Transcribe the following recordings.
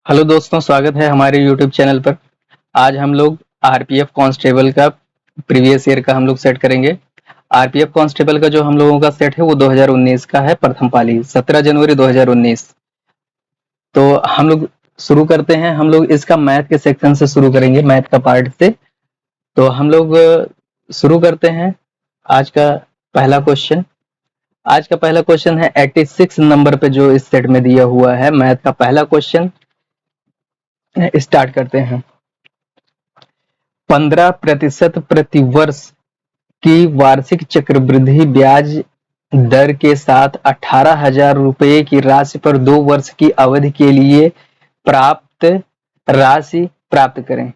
Hello दोस्तों, स्वागत है हमारे यूट्यूब चैनल पर। आज हम लोग आरपीएफ कांस्टेबल का प्रीवियस ईयर का हम लोग सेट करेंगे। आरपीएफ कांस्टेबल का जो हम लोगों का सेट है वो 2019 का है, प्रथम पाली 17 जनवरी 2019। तो हम लोग शुरू करते हैं। हम लोग इसका मैथ के सेक्शन से शुरू करेंगे, मैथ का पार्ट से। तो हम लोग शुरू करते हैं। आज का पहला क्वेश्चन आज का पहला क्वेश्चन है 86 नंबर पे जो इस सेट में दिया हुआ है, मैथ का पहला क्वेश्चन। स्टार्ट करते हैं। 15% प्रतिवर्ष की वार्षिक चक्रवृद्धि ब्याज दर के साथ 18,000 रुपये की राशि पर 2 वर्ष की अवधि के लिए प्राप्त राशि प्राप्त करें।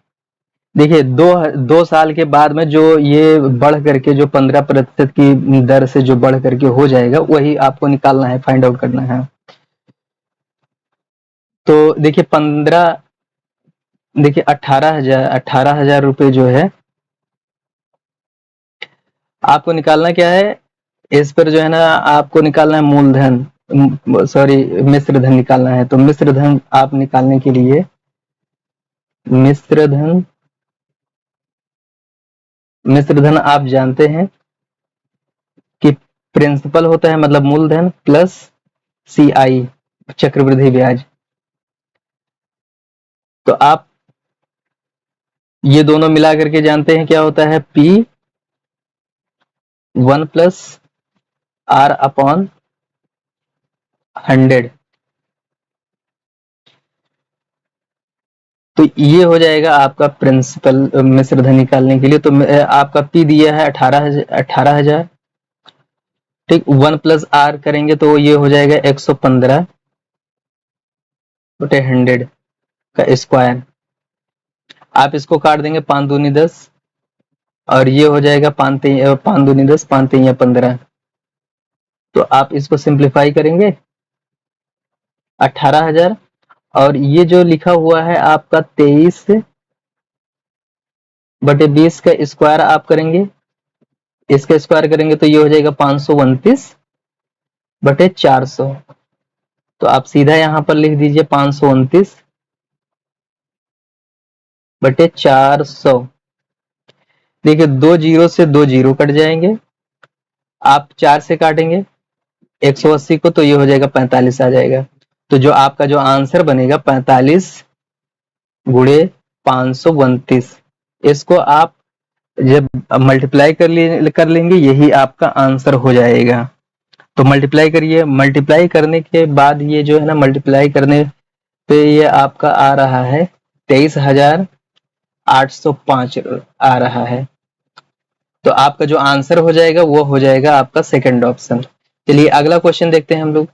देखिए, दो साल के बाद में जो ये बढ़ करके जो 15% की दर से जो बढ़ करके हो जाएगा, वही आपको निकालना है, फाइंड आउट करना है। तो देखिए 18,000 रुपये जो है आपको निकालना क्या है। इस पर जो है ना, आपको निकालना है मूलधन, सॉरी मिश्र धन निकालना है। तो मिश्र धन आप निकालने के लिए मिश्र धन आप जानते हैं कि प्रिंसिपल होता है, मतलब मूलधन प्लस सीआई चक्रवृद्धि ब्याज। तो आप ये दोनों मिला करके जानते हैं क्या होता है, P 1 प्लस R अपॉन 100। तो ये हो जाएगा आपका प्रिंसिपल मिश्र धन निकालने के लिए। तो आपका P दिया है 18,000, ठीक। 1 प्लस R करेंगे तो ये हो जाएगा 115/100 का स्क्वायर। आप इसको काट देंगे 5 दूनी 10, और ये हो जाएगा 5 दूनी 10, 5 तिया 15। तो आप इसको सिंप्लीफाई करेंगे 18,000, और ये जो लिखा हुआ है आपका 23/20 का स्क्वायर आप करेंगे। इसका स्क्वायर करेंगे तो ये हो जाएगा 529/400। तो आप सीधा यहां पर लिख दीजिए 529/400। देखिए, 2 जीरो से 2 जीरो कट जाएंगे। आप 4 से काटेंगे 180 को, तो ये हो जाएगा 45 आ जाएगा। तो जो आपका जो आंसर बनेगा 45 गुणे 529, इसको आप जब मल्टीप्लाई कर लेंगे, यही आपका आंसर हो जाएगा। तो मल्टीप्लाई करिए। मल्टीप्लाई करने के बाद ये जो है ना, मल्टीप्लाई करने पे ये आपका आ रहा है 23,805 आ रहा है। तो आपका जो आंसर हो जाएगा वो हो जाएगा आपका सेकंड ऑप्शन। चलिए अगला क्वेश्चन देखते हैं हम लोग।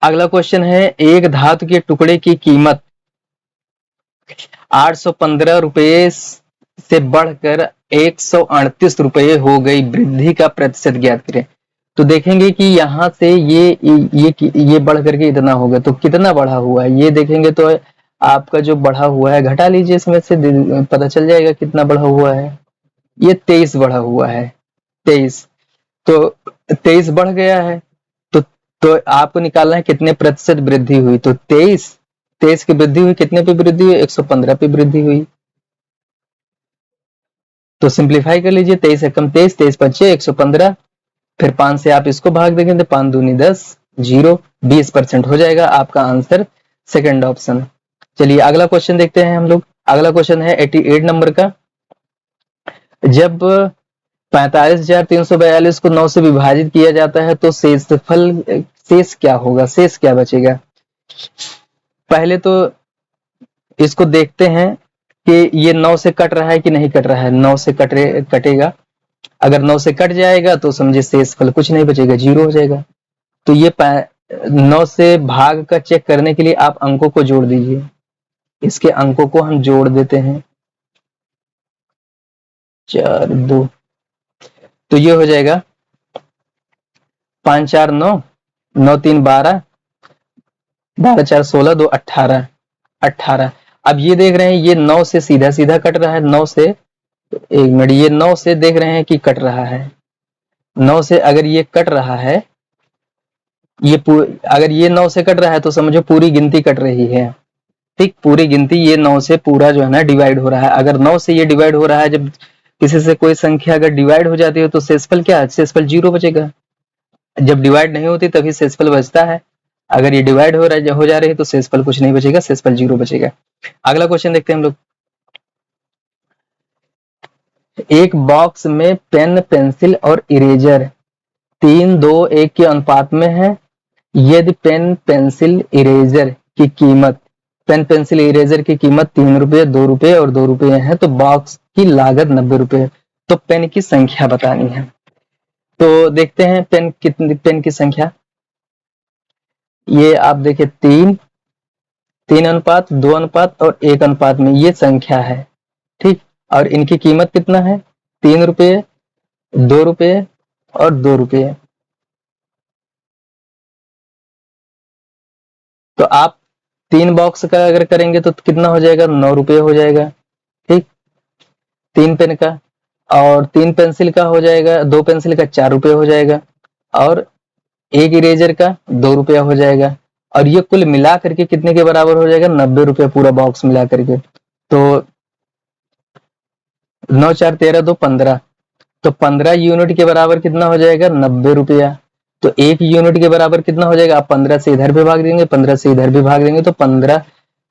अगला क्वेश्चन है, एक धातु के टुकड़े की कीमत 815 रुपये से बढ़कर 138 रुपये हो गई, वृद्धि का प्रतिशत ज्ञात करें। तो देखेंगे कि यहाँ से ये बढ़ करके इतना होगा, तो कितना बढ़ा हुआ है ये देखेंगे। तो आपका जो बढ़ा हुआ है घटा लीजिए, इसमें से पता चल जाएगा कितना बढ़ा हुआ है। ये 23 बढ़ा हुआ है, 23। तो 23 बढ़ गया है, तो आपको निकालना है कितने प्रतिशत वृद्धि हुई। तो 23 की वृद्धि हुई, कितने पे वृद्धि हुई, 115 पे वृद्धि हुई। तो सिंप्लीफाई कर लीजिए, 23 एकम 23, 23 पच्चे 115, फिर 5 से आप इसको भाग देंगे तो 5 दूनी 10, 0, 20% हो जाएगा आपका आंसर, सेकंड ऑप्शन। चलिए अगला क्वेश्चन देखते हैं हम लोग। अगला क्वेश्चन है 88 नंबर का। जब 45,342 को 9 से विभाजित किया जाता है तो शेष क्या होगा, शेष क्या बचेगा। पहले तो इसको देखते हैं कि ये 9 से कट रहा है कि नहीं कट रहा है। 9 से कटेगा। अगर 9 से कट जाएगा तो समझिए शेषफल कुछ नहीं बचेगा, 0 हो जाएगा। तो ये 9 से भाग का चेक करने के लिए आप अंकों को जोड़ दीजिए। इसके अंकों को हम जोड़ देते हैं, 4 2, तो ये हो जाएगा 5 4 9, 9 3 12, 12 4 16, 2 18, 18। अब ये देख रहे हैं ये 9 से सीधा सीधा कट रहा है। 9 से, एक मिनट, ये 9 से देख रहे हैं कि कट रहा है। 9 से अगर ये कट रहा है अगर ये 9 से कट रहा है तो समझो पूरी गिनती कट रही है। ठीक, पूरी गिनती ये 9 से पूरा जो है ना डिवाइड हो रहा है। अगर 9 से ये डिवाइड हो रहा है, जब किसी से कोई संख्या अगर डिवाइड हो जाती है तो शेषफल क्या है? शेषफल 0 बचेगा। जब डिवाइड नहीं होती तभी शेषफल बचता है। अगर ये डिवाइड हो जा रही है तो शेषफल कुछ नहीं बचेगा, शेषफल 0 बचेगा। अगला क्वेश्चन देखते हैं हम लोग। एक बॉक्स में पेन, पेंसिल और इरेजर 3:2:1 के अनुपात में है। यदि पेन, पेंसिल, इरेजर की कीमत, पेन, पेंसिल, इरेजर की कीमत 3 रुपये, 2 रुपये और 2 रुपये है तो बॉक्स की लागत 90 रुपये। तो पेन की संख्या बतानी है। तो देखते हैं पेन की संख्या। ये आप देखिए 3 अनुपात, 2 अनुपात और 1 अनुपात में ये संख्या है। ठीक, और इनकी कीमत कितना है? 3 रुपये, 2 रुपये और 2 रुपये। तो आप 3 बॉक्स का अगर करेंगे तो कितना हो जाएगा? 9 रुपये हो जाएगा। ठीक, 3 पेन का, और 3 पेंसिल का हो जाएगा, 2 पेंसिल का 4 रुपये हो जाएगा, और 1 इरेजर का 2 रुपया हो जाएगा। और ये कुल मिला करके कितने के बराबर हो जाएगा? 90 रुपये पूरा बॉक्स मिला करके। तो 9 4 13 2 15, तो 15 यूनिट के बराबर कितना हो जाएगा? 90 रुपया। तो 1 यूनिट के बराबर कितना हो जाएगा? आप 15 से इधर भी भाग देंगे, 15 से इधर भी भाग देंगे, तो 15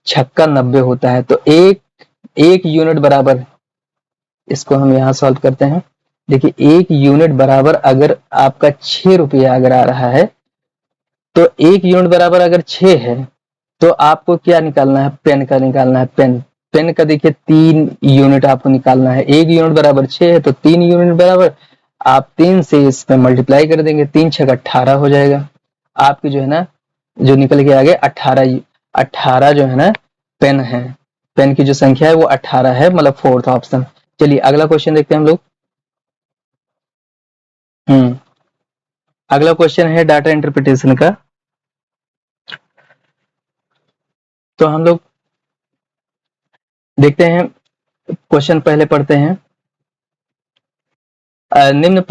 छक्का 90 होता है। तो एक यूनिट बराबर, इसको हम यहाँ सॉल्व करते हैं। देखिए 1 यूनिट बराबर अगर आपका 6 रुपया अगर आ रहा है, तो 1 यूनिट बराबर अगर 6 है तो आपको क्या निकालना है? पेन का निकालना है। पेन का देखिए 3 यूनिट आपको निकालना है। 1 यूनिट बराबर 6 है तो 3 यूनिट बराबर आप 3 से इसमें मल्टीप्लाई कर देंगे, 3 छक 18 हो जाएगा। आपकी जो है ना, जो निकल के आगे 18 जो है ना पेन है। पेन की जो संख्या है वो 18 है, मतलब 4th ऑप्शन। चलिए अगला क्वेश्चन देखते हैं हम लोग। अगला क्वेश्चन है डाटा इंटरप्रिटेशन का। तो हम लोग देखते हैं, क्वेश्चन पहले पढ़ते हैं। निम्न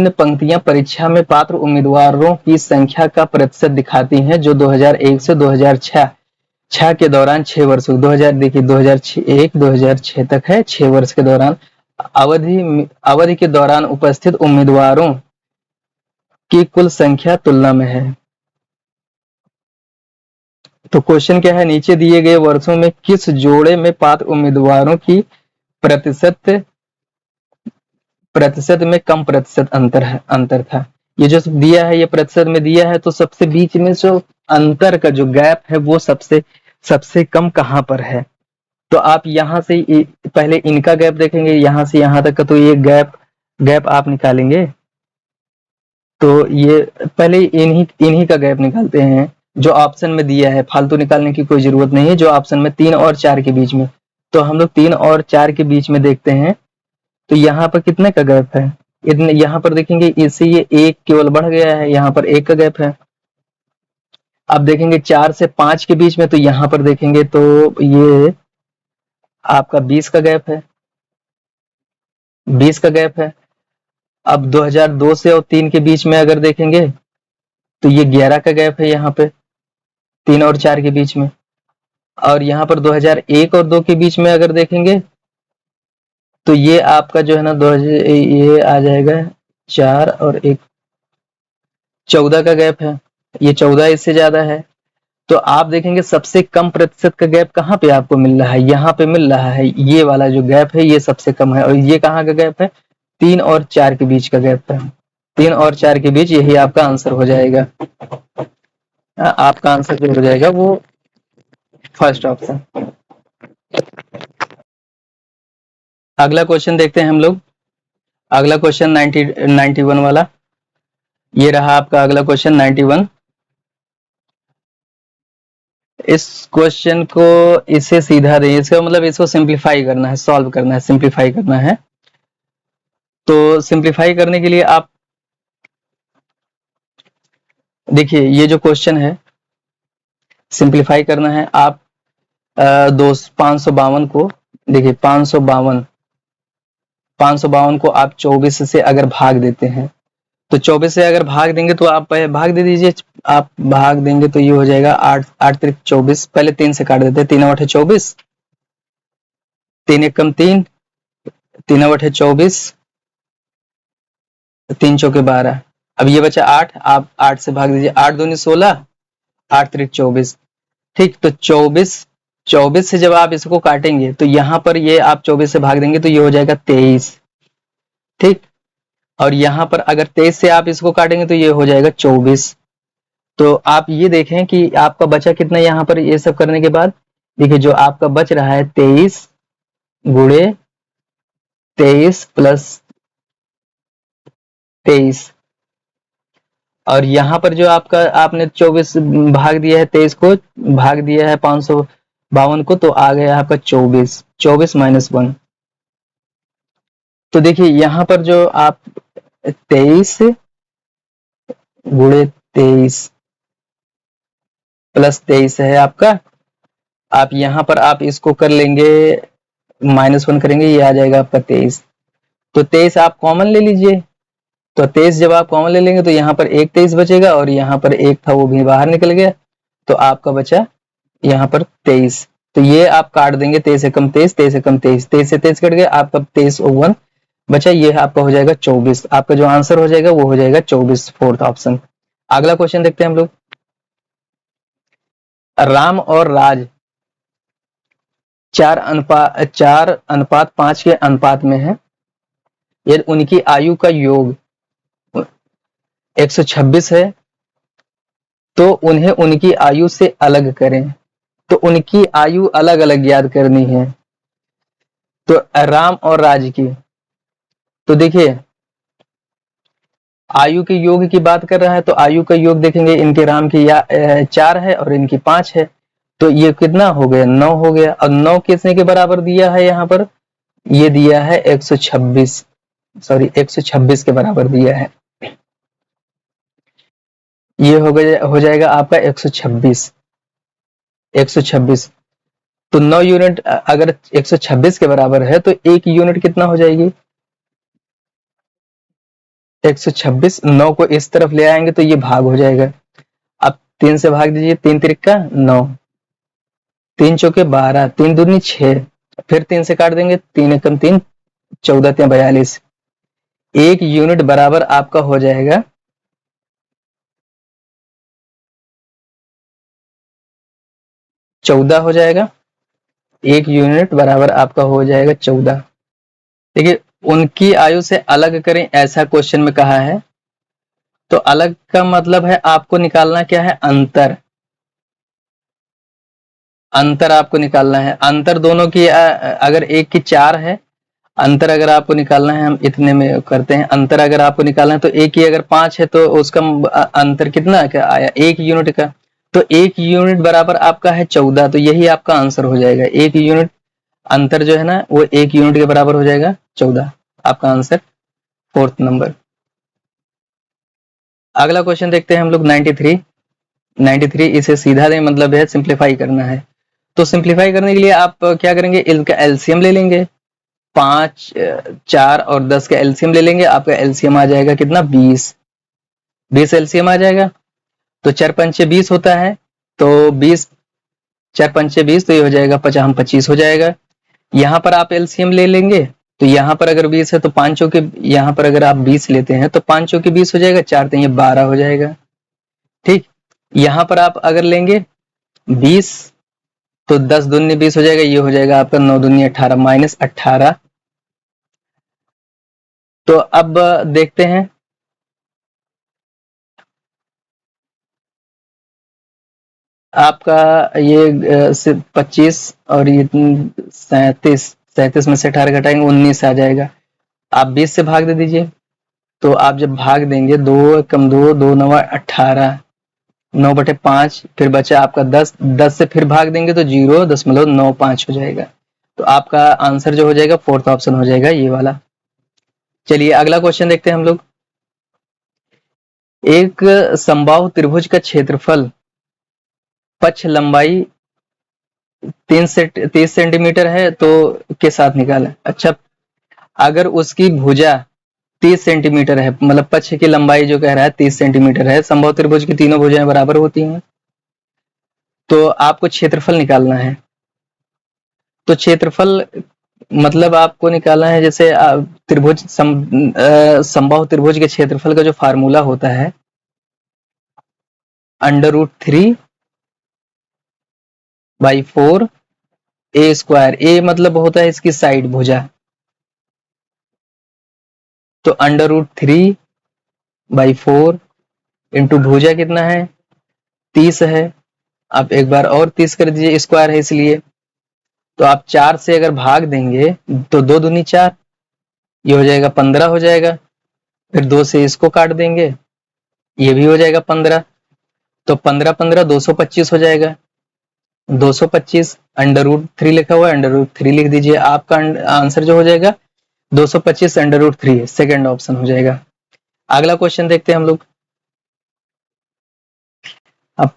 पंक्तियां परीक्षा में पात्र उम्मीदवारों की संख्या का प्रतिशत दिखाती हैं जो 2001 से 2006 के दौरान 6 वर्ष, 2000 देखिए 2001 2006 तक है, 6 वर्ष के दौरान अवधि के दौरान उपस्थित उम्मीदवारों की कुल संख्या तुलना में है। तो क्वेश्चन क्या है? नीचे दिए गए वर्षों में किस जोड़े में पात्र उम्मीदवारों की प्रतिशत में कम प्रतिशत अंतर था। ये जो दिया है ये प्रतिशत में दिया है, तो सबसे बीच में जो अंतर का जो गैप है वो सबसे कम कहां पर है? तो आप यहां से पहले इनका गैप देखेंगे, यहां से यहां तक का, तो ये गैप आप निकालेंगे। तो ये पहले इन्हीं का गैप निकालते हैं जो ऑप्शन में दिया है। फालतू निकालने की कोई जरूरत नहीं है। जो ऑप्शन में 3 और 4 के बीच में, तो हम लोग 3 और 4 के बीच में देखते हैं। तो यहाँ पर कितने का गैप है? इतने, यहाँ पर देखेंगे इससे ये 1 केवल बढ़ गया है, यहाँ पर 1 का गैप है। अब देखेंगे 4 से 5 के बीच में, तो यहाँ पर देखेंगे तो ये आपका 20 का गैप है, 20 का गैप है। अब 2002 से और 3 के बीच में अगर देखेंगे तो ये 11 का गैप है यहाँ पे, 3 और 4 के बीच में। और यहाँ पर 2001 और 2 के बीच में अगर देखेंगे तो ये आपका जो है ना 2000 ये आ जाएगा 4 और 1, 14 का गैप है। ये 14 इससे ज्यादा है। तो आप देखेंगे सबसे कम प्रतिशत का गैप कहाँ पे आपको मिल रहा है? यहाँ पे मिल रहा है। ये वाला जो गैप है ये सबसे कम है। और ये कहाँ का गैप है? 3 और 4 के बीच का गैप है। 3 और 4 के बीच, यही आपका आंसर हो जाएगा। आपका आंसर जो हो जाएगा वो फर्स्ट ऑप्शन। अगला क्वेश्चन देखते हैं हम लोग। अगला क्वेश्चन 91 वाला, ये रहा आपका अगला क्वेश्चन 91। इस क्वेश्चन को इसे सीधा दें, इसका मतलब इसको सिंप्लीफाई करना है, सॉल्व करना है, सिंप्लीफाई करना है। तो सिंप्लीफाई करने के लिए आप देखिए ये जो क्वेश्चन है सिंप्लीफाई करना है। आप 552 को देखिए, 552 को आप 24 से अगर भाग देते हैं तो 24 से अगर भाग देंगे तो आप भाग दे दीजिए, आप भाग देंगे तो ये हो जाएगा 8 8 त्रिक 24, पहले 3 से काट देते हैं, 3 8 24, 3 1 कम 3, 3 8 24, 3 चौके 12, अब ये बचा 8, आप 8 से भाग दीजिए, 8 दूनी 16, 8 त्रिक 24, ठीक। तो 24 से जब आप इसको काटेंगे तो यहाँ पर ये आप 24 से भाग देंगे तो ये हो जाएगा 23, ठीक। और यहाँ पर अगर 23 से आप इसको काटेंगे तो ये हो जाएगा 24। तो आप ये देखें कि आपका बचा कितना यहाँ पर, ये सब करने के बाद देखिए जो आपका बच रहा है 23 गुणे 23 प्लस 23, और यहाँ पर जो आपका आपने 24 भाग दिया है 23 को, भाग दिया है 552 को, तो आ गया आपका 24, 24 माइनस 1। तो देखिए यहाँ पर जो आप 23 गुणे 23 प्लस 23 है आपका, आप यहाँ पर आप इसको कर लेंगे -1 करेंगे, ये आ जाएगा आपका 23। तो 23 आप कॉमन ले लीजिए, तो 23 जब आप कॉमन ले लेंगे तो यहाँ पर एक 23 बचेगा, और यहाँ पर एक था वो भी बाहर निकल गया, तो आपका बचा यहाँ पर 23। तो ये आप काट देंगे, 23 एकम 23, 23 एकम 23, 23 से 23 कट गया, आपका 23 और 1 बचा, ये आपका हो जाएगा 24। आपका जो आंसर हो जाएगा वो हो जाएगा 24, फोर्थ ऑप्शन। अगला क्वेश्चन देखते हैं हम लोग। राम और राज 4:5 के अनुपात में है, यदि उनकी आयु का योग 126 है तो उन्हें उनकी आयु से अलग करें। तो उनकी आयु अलग अलग याद करनी है, तो राम और राज की। तो देखिए आयु के योग की बात कर रहा है, तो आयु का योग देखेंगे, इनके राम की 4 है और इनकी 5 है, तो ये कितना हो गया, 9 हो गया। और 9 किसने के बराबर दिया है, यहाँ पर ये दिया है 126, सॉरी 126 के बराबर दिया है, ये हो जाएगा आपका 126। 126 तो 9 यूनिट अगर 126 के बराबर है तो 1 यूनिट कितना हो जाएगी, 126। 9 को इस तरफ ले आएंगे तो ये भाग हो जाएगा, अब 3 से भाग दीजिए, 3 तिरिका 9, 3 चौके 12, 3 दूनी 6, फिर 3 से काट देंगे, 3 एकम 3, 14 3 42, 1 यूनिट बराबर आपका हो जाएगा 14 हो जाएगा, 1 यूनिट बराबर आपका हो जाएगा 14। देखिए उनकी आयु से अलग करें, ऐसा क्वेश्चन में कहा है, तो अलग का मतलब है आपको निकालना क्या है, अंतर। अंतर आपको निकालना है, अंतर दोनों की अगर एक की 4 है, अंतर अगर आपको निकालना है, हम इतने में करते हैं, अंतर अगर आपको निकालना है तो एक की अगर 5 है तो उसका अंतर कितना क्या आया, 1 यूनिट का, तो 1 यूनिट बराबर आपका है 14, तो यही आपका आंसर हो जाएगा। 1 यूनिट अंतर जो है ना वो 1 यूनिट के बराबर हो जाएगा 14, आपका आंसर फोर्थ नंबर। अगला क्वेश्चन देखते हैं हम लोग 93। इसे सीधा नहीं मतलब है सिंप्लीफाई करना है, तो सिंप्लीफाई करने के लिए आप क्या करेंगे, इनका एलसीएम ले लेंगे, 5 4 और 10 का एलसीएम ले लेंगे, आपका एलसीएम आ जाएगा कितना, 20 एलसीएम आ जाएगा। तो 4 पंचे 20 होता है, तो 20 4 पंचे 20, तो ये हो जाएगा 25 हो जाएगा। यहाँ पर आप एलसीएम ले लेंगे, तो यहाँ पर अगर 20 है तो 5 के, यहाँ पर अगर आप 20 लेते हैं तो 5 के 20 हो जाएगा, 4 तो ये 12 हो जाएगा, ठीक। यहाँ पर आप अगर लेंगे 20 तो 10 दूनी 20 हो जाएगा, ये हो जाएगा आपका 9 दूनी 18 माइनस 18। तो अब देखते हैं, आपका ये 25 और ये 37 में से 18 घटाएंगे 19 आ जाएगा, आप 20 से भाग दे दीजिए, तो आप जब भाग देंगे 2 कम 2 2 9 18, 9/5, फिर बचा आपका 10, 10 से फिर भाग देंगे तो 0.95 हो जाएगा, तो आपका आंसर जो हो जाएगा फोर्थ ऑप्शन हो जाएगा ये वाला। चलिए अगला क्वेश्चन देखते हैं हम लोग। एक समबाहु त्रिभुज का क्षेत्रफल पक्ष लंबाई 30 सेंटीमीटर है तो के साथ निकालें। अच्छा, अगर उसकी भुजा 30 सेंटीमीटर है, मतलब पक्ष की लंबाई जो कह रहा है 30 सेंटीमीटर है। समबाहु त्रिभुज की तीनों भुजाएं बराबर होती हैं। तो आपको क्षेत्रफल निकालना है। तो क्षेत्रफल मतलब आपको निकालना है, जैसे त्रिभुज समबाहु त्रिभुज के क्षेत्रफल का जो फार्मूला होता है √3/4 ए स्क्वायर। ए मतलब होता है इसकी साइड, भुजा। तो √3/4 इंटू भुजा कितना है 30 है। आप एक बार और 30 कर दीजिए, स्क्वायर है इसलिए। तो आप 4 से अगर भाग देंगे तो 2 दूनी 4, ये हो जाएगा 15 हो जाएगा। फिर 2 से इसको काट देंगे, ये भी हो जाएगा 15। तो 15 15 225 हो जाएगा। 225 √3 लिखा हुआ है, √3 लिख दीजिए। आपका आंसर जो हो जाएगा 225 √3, सेकेंड ऑप्शन हो जाएगा। अगला क्वेश्चन देखते हैं हम लोग। अब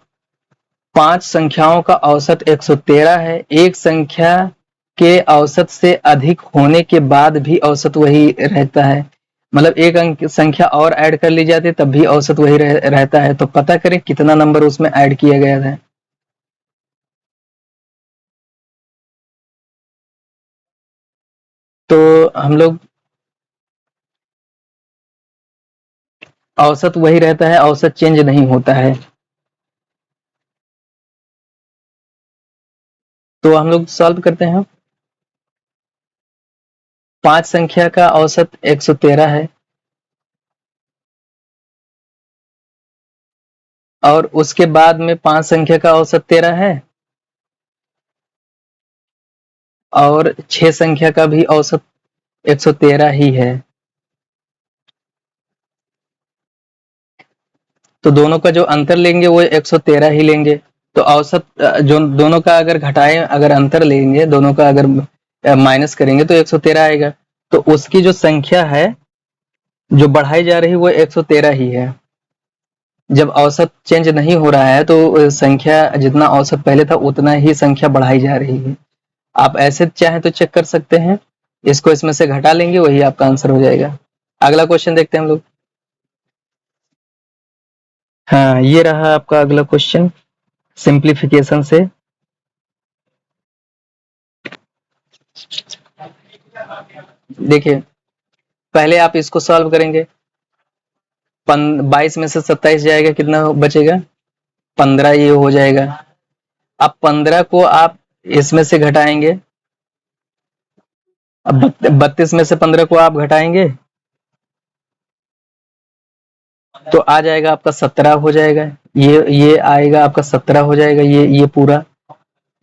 5 संख्याओं का औसत 113 है। एक संख्या के औसत से अधिक होने के बाद भी औसत वही रहता है, मतलब एक अंक संख्या और ऐड कर ली जाती है तब भी औसत वही रहता है। तो पता करें कितना नंबर उसमें ऐड किया गया है। तो हम लोग औसत वही रहता है, औसत चेंज नहीं होता है। तो हम लोग सॉल्व करते हैं। 5 संख्या का औसत 113 है और उसके बाद में 5 संख्या का औसत 13 है और 6 संख्या का भी औसत 113 ही है। तो दोनों का जो अंतर लेंगे वो 113 ही लेंगे। तो औसत जो दोनों का अगर घटाएं, अगर अंतर लेंगे, दोनों का अगर माइनस करेंगे तो 113 आएगा। तो उसकी जो संख्या है जो बढ़ाई जा रही है वो 113 ही है। जब औसत चेंज नहीं हो रहा है तो संख्या जितना औसत पहले था उतना ही संख्या बढ़ाई जा रही है। आप ऐसे चाहें तो चेक कर सकते हैं, इसको इसमें से घटा लेंगे, वही आपका आंसर हो जाएगा। अगला क्वेश्चन देखते हैं हम लोग। हाँ, ये रहा आपका अगला क्वेश्चन सिंप्लीफिकेशन से। देखिए, पहले आप इसको सॉल्व करेंगे। 22 में से 27 जाएगा, कितना बचेगा 15, ये हो जाएगा। अब 15 को आप इसमें से घटाएंगे। अब 32 में से 15 को आप घटाएंगे तो आ जाएगा आपका 17 हो जाएगा। ये आएगा आपका 17 हो जाएगा। ये पूरा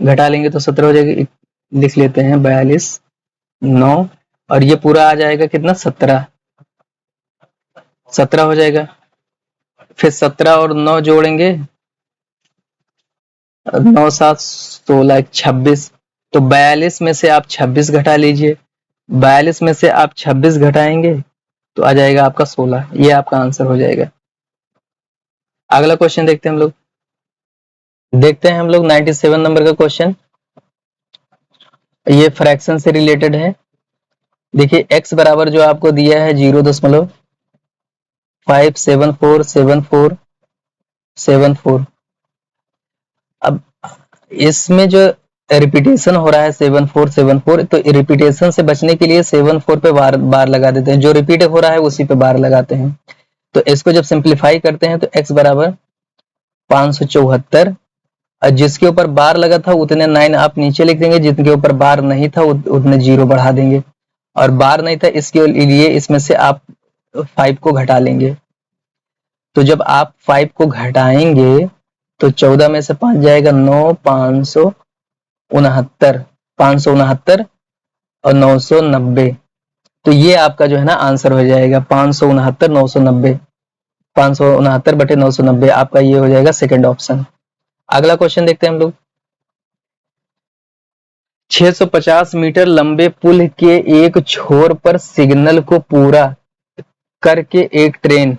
घटा लेंगे तो 17 हो जाएगा। लिख लेते हैं 42 9 और ये पूरा आ जाएगा कितना 17 हो जाएगा। फिर 17 और 9 जोड़ेंगे, 9 7 16 26। तो 42 में से आप 26 घटा लीजिए। 42 में से आप 26 घटाएंगे तो आ जाएगा आपका 16। ये आपका आंसर हो जाएगा। अगला क्वेश्चन देखते हैं हम लोग। देखते हैं हम लोग 97 नंबर का क्वेश्चन। ये फ्रैक्शन से रिलेटेड है। देखिए x बराबर जो आपको दिया है 0.5747474। अब इसमें जो रिपीटेशन हो रहा है 7474, तो रिपीटेशन से बचने के लिए 74 पे बार लगा देते हैं। जो रिपीट हो रहा है उसी पे बार लगाते हैं। तो इसको जब सिंप्लीफाई करते हैं तो x बराबर 574, और जिसके ऊपर बार लगा था उतने 9 आप नीचे लिख देंगे, जिनके ऊपर बार नहीं था उतने 0 बढ़ा देंगे। और बार नहीं था इसके लिए इसमें से आप 5 को घटा लेंगे। तो जब आप 5 को घटाएंगे तो 14 में से 5 जाएगा 9, 569 और 990। तो ये आपका जो है ना आंसर हो जाएगा 569 990। 569/990 आपका ये हो जाएगा सेकंड ऑप्शन। अगला क्वेश्चन देखते हैं हम लोग। 650 मीटर लंबे पुल के एक छोर पर सिग्नल को पूरा करके एक ट्रेन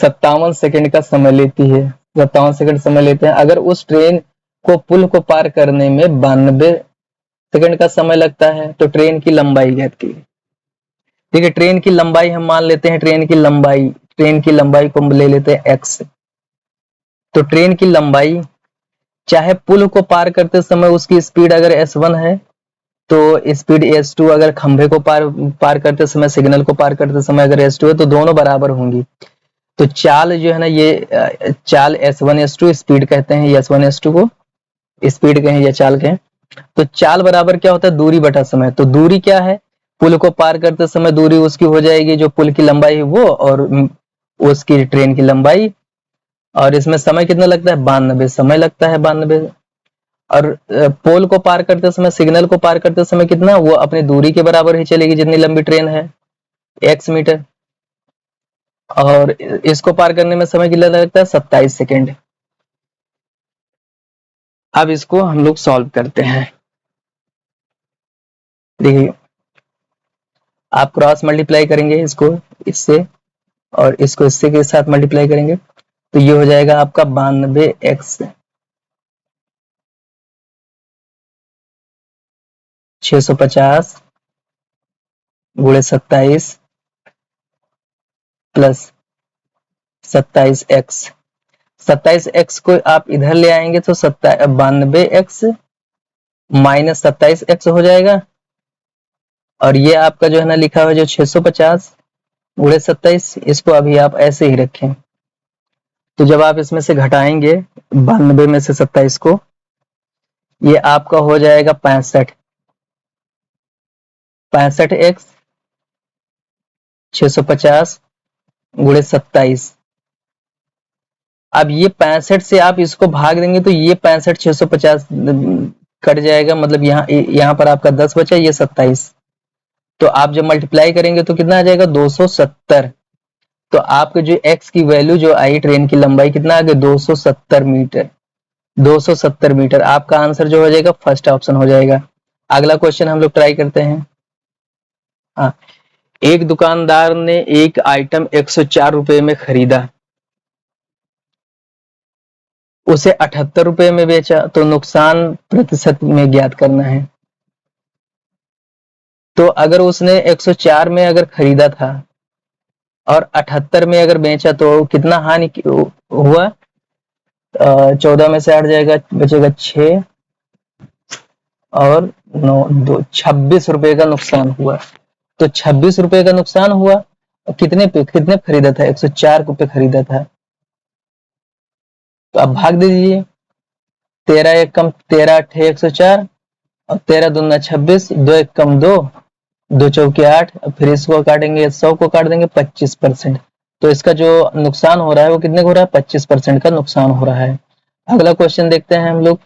57 सेकंड का समय लेती है। 57 सेकंड समय लेते हैं। अगर उस ट्रेन को पुल को पार करने में 92 सेकंड का समय लगता है तो ट्रेन की लंबाई ज्ञात कीजिए। देखिए ट्रेन की लंबाई हम मान लेते हैं, ट्रेन की लंबाई को हम ले लेते हैं x। तो ट्रेन की लंबाई, चाहे पुल को पार करते समय उसकी स्पीड अगर s1 है तो स्पीड s2, अगर खंभे को पार करते समय, सिग्नल को पार करते समय अगर s2 है तो दोनों बराबर होंगी। तो चाल जो है ना, ये चाल s1 s2 स्पीड कहते हैं, s1 s2 को स्पीड कहें या चाल कहें। तो चाल बराबर क्या होता है, दूरी बटा समय। तो दूरी क्या है, पुल को पार करते समय दूरी उसकी हो जाएगी जो पुल की लंबाई है वो, और उसकी ट्रेन की लंबाई, और इसमें समय कितना लगता है, 92 समय लगता है, 92। और पोल को पार करते समय, सिग्नल को पार करते समय कितना, वो अपनी दूरी के बराबर ही चलेगी जितनी लंबी ट्रेन है, x मीटर। और इसको पार करने में समय कितना लगता है, 27 सेकेंड। अब इसको हम लोग सॉल्व करते हैं। देखिए आप क्रॉस मल्टीप्लाई करेंगे इसको इससे, और इसको इससे के साथ मल्टीप्लाई करेंगे, तो ये हो जाएगा आपका 92x 650 गुणे 27 प्लस 27x। 27x को आप इधर ले आएंगे तो 92x माइनस 27x हो जाएगा, और ये आपका जो है ना लिखा हुआ जो 650 गुणे 27, इसको अभी आप ऐसे ही रखें। तो जब आप इसमें से घटाएंगे 92 में से 27 को, ये आपका हो जाएगा 65x 650 गुणे 27। अब ये 65 से आप इसको भाग देंगे तो ये 65 650 कट जाएगा, मतलब यहाँ पर आपका 10 बचा, ये 27। तो आप जब मल्टीप्लाई करेंगे तो कितना आ जाएगा, 270। तो आपके जो x की वैल्यू जो आई, ट्रेन की लंबाई कितना आ गया, 270 मीटर। 270 मीटर आपका आंसर जो हो जाएगा, फर्स्ट ऑप्शन हो जाएगा। अगला क्वेश्चन हम लोग ट्राई करते हैं। हाँ, एक दुकानदार ने एक आइटम 104 रुपए में खरीदा, उसे 78 रुपए में बेचा, तो नुकसान प्रतिशत में ज्ञात करना है। तो अगर उसने 104 में अगर खरीदा था और 78 में अगर बेचा तो कितना हानि हुआ, 14 में से 8 जाएगा, बचेगा 6 और 9 2 26 रुपए का नुकसान हुआ। तो 26 रुपए का नुकसान हुआ, कितने खरीदा था, 104 रुपए खरीदा था। तो आप भाग दीजिए, 13 एक कम 13 अठे 104 और 13 दूना 26, 2 एक कम 2, 2 चौके 8, फिर इसको काटेंगे, 100 को काट देंगे 25%। तो इसका जो नुकसान हो रहा है वो कितने का हो रहा है, 25% का नुकसान हो रहा है। अगला क्वेश्चन देखते हैं हम लोग।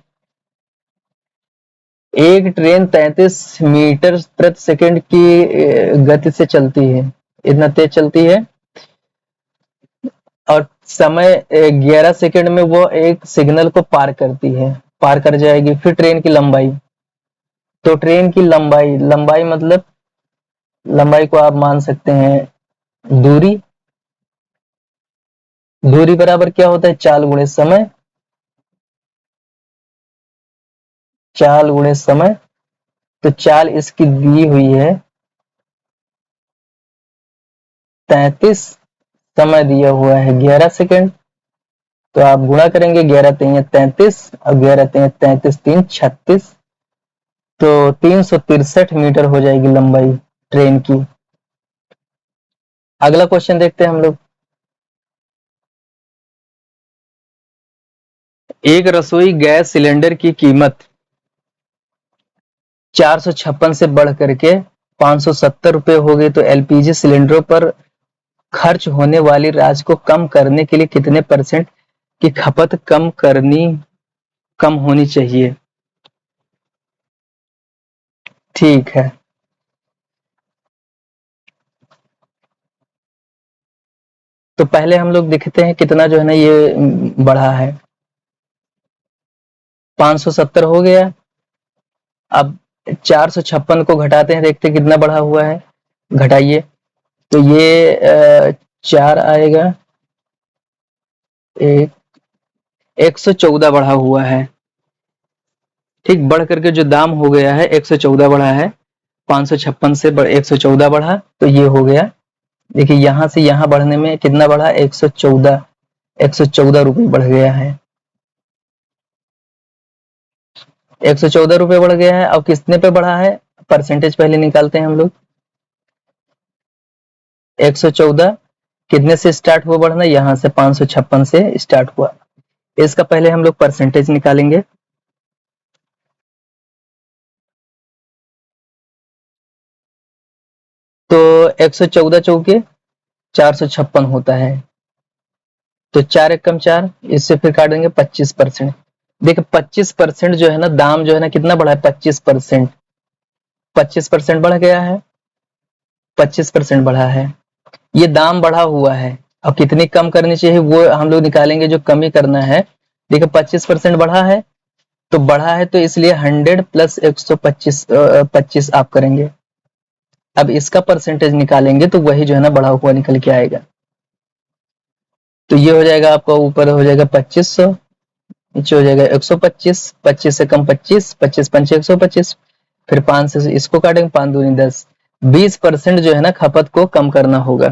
एक ट्रेन 33 मीटर प्रति सेकंड की गति से चलती है, इतना तेज चलती है, और समय 11 सेकंड में वो एक सिग्नल को पार करती है, पार कर जाएगी। फिर ट्रेन की लंबाई, तो ट्रेन की लंबाई मतलब लंबाई को आप मान सकते हैं दूरी। दूरी बराबर क्या होता है, चाल गुणे समय, चाल गुणे समय। तो चाल इसकी दी हुई है 33, समय दिया हुआ है 11 सेकंड। तो आप गुणा करेंगे, 11 3 33 और 11 3 33 3 36, तो 363 मीटर हो जाएगी लंबाई ट्रेन की। अगला क्वेश्चन देखते हैं हम लोग। एक रसोई गैस सिलेंडर की कीमत 456 से बढ़ करके 570 रुपए हो गई, तो एलपीजी सिलेंडरों पर खर्च होने वाली राशि को कम करने के लिए कितने % की खपत कम होनी चाहिए। ठीक है, तो पहले हम लोग देखते हैं कितना जो है ना ये बढ़ा है। 570 हो गया, अब 456 को घटाते हैं, देखते हैं कितना बढ़ा हुआ है, घटाइए। तो ये 4 आएगा, 114 बढ़ा हुआ है। ठीक, बढ़ करके जो दाम हो गया है 114 बढ़ा है। 556 से 114 बढ़ा तो ये हो गया। देखिए यहां से यहां बढ़ने में कितना बढ़ा, 114 रुपये बढ़ गया है। 114 रुपये बढ़ गया है। अब कितने पे बढ़ा है, परसेंटेज पहले निकालते हैं हम लोग। 114 कितने से स्टार्ट हुआ बढ़ना, यहां से 556 से स्टार्ट हुआ। इसका पहले हम लोग परसेंटेज निकालेंगे। तो 114 चौके 456 होता है, तो 4 एकम 4, इससे फिर काट देंगे 25%। देखिए 25% जो है ना, दाम जो है ना कितना बढ़ा है, 25%। 25% बढ़ गया है, 25% बढ़ा है। ये दाम बढ़ा हुआ है। अब कितनी कम करनी चाहिए वो हम लोग निकालेंगे, जो कमी करना है। देखिए 25% बढ़ा है, तो बढ़ा है तो इसलिए 100 प्लस 125 25 आप करेंगे। अब इसका परसेंटेज निकालेंगे तो वही जो है ना बढ़ा हुआ निकल के आएगा। तो ये हो जाएगा आपका, ऊपर हो जाएगा 2500, नीचे हो जाएगा 125, 25 से कम 25, 25 पंचे 125, फिर 5 से इसको काटेंगे, 5 दूनी 10, 20% जो है ना खपत को कम करना होगा।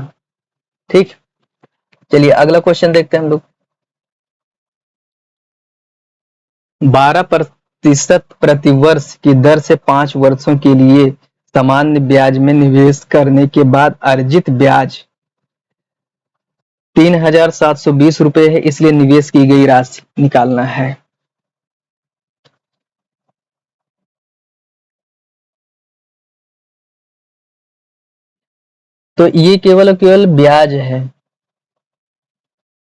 ठीक, चलिए अगला क्वेश्चन देखते हैं हम लोग। 12% प्रतिवर्ष की दर से 5 वर्षों के लिए सामान्य ब्याज में निवेश करने के बाद अर्जित ब्याज 3,720 रुपए है, इसलिए निवेश की गई राशि निकालना है। तो ये केवल केवल ब्याज है,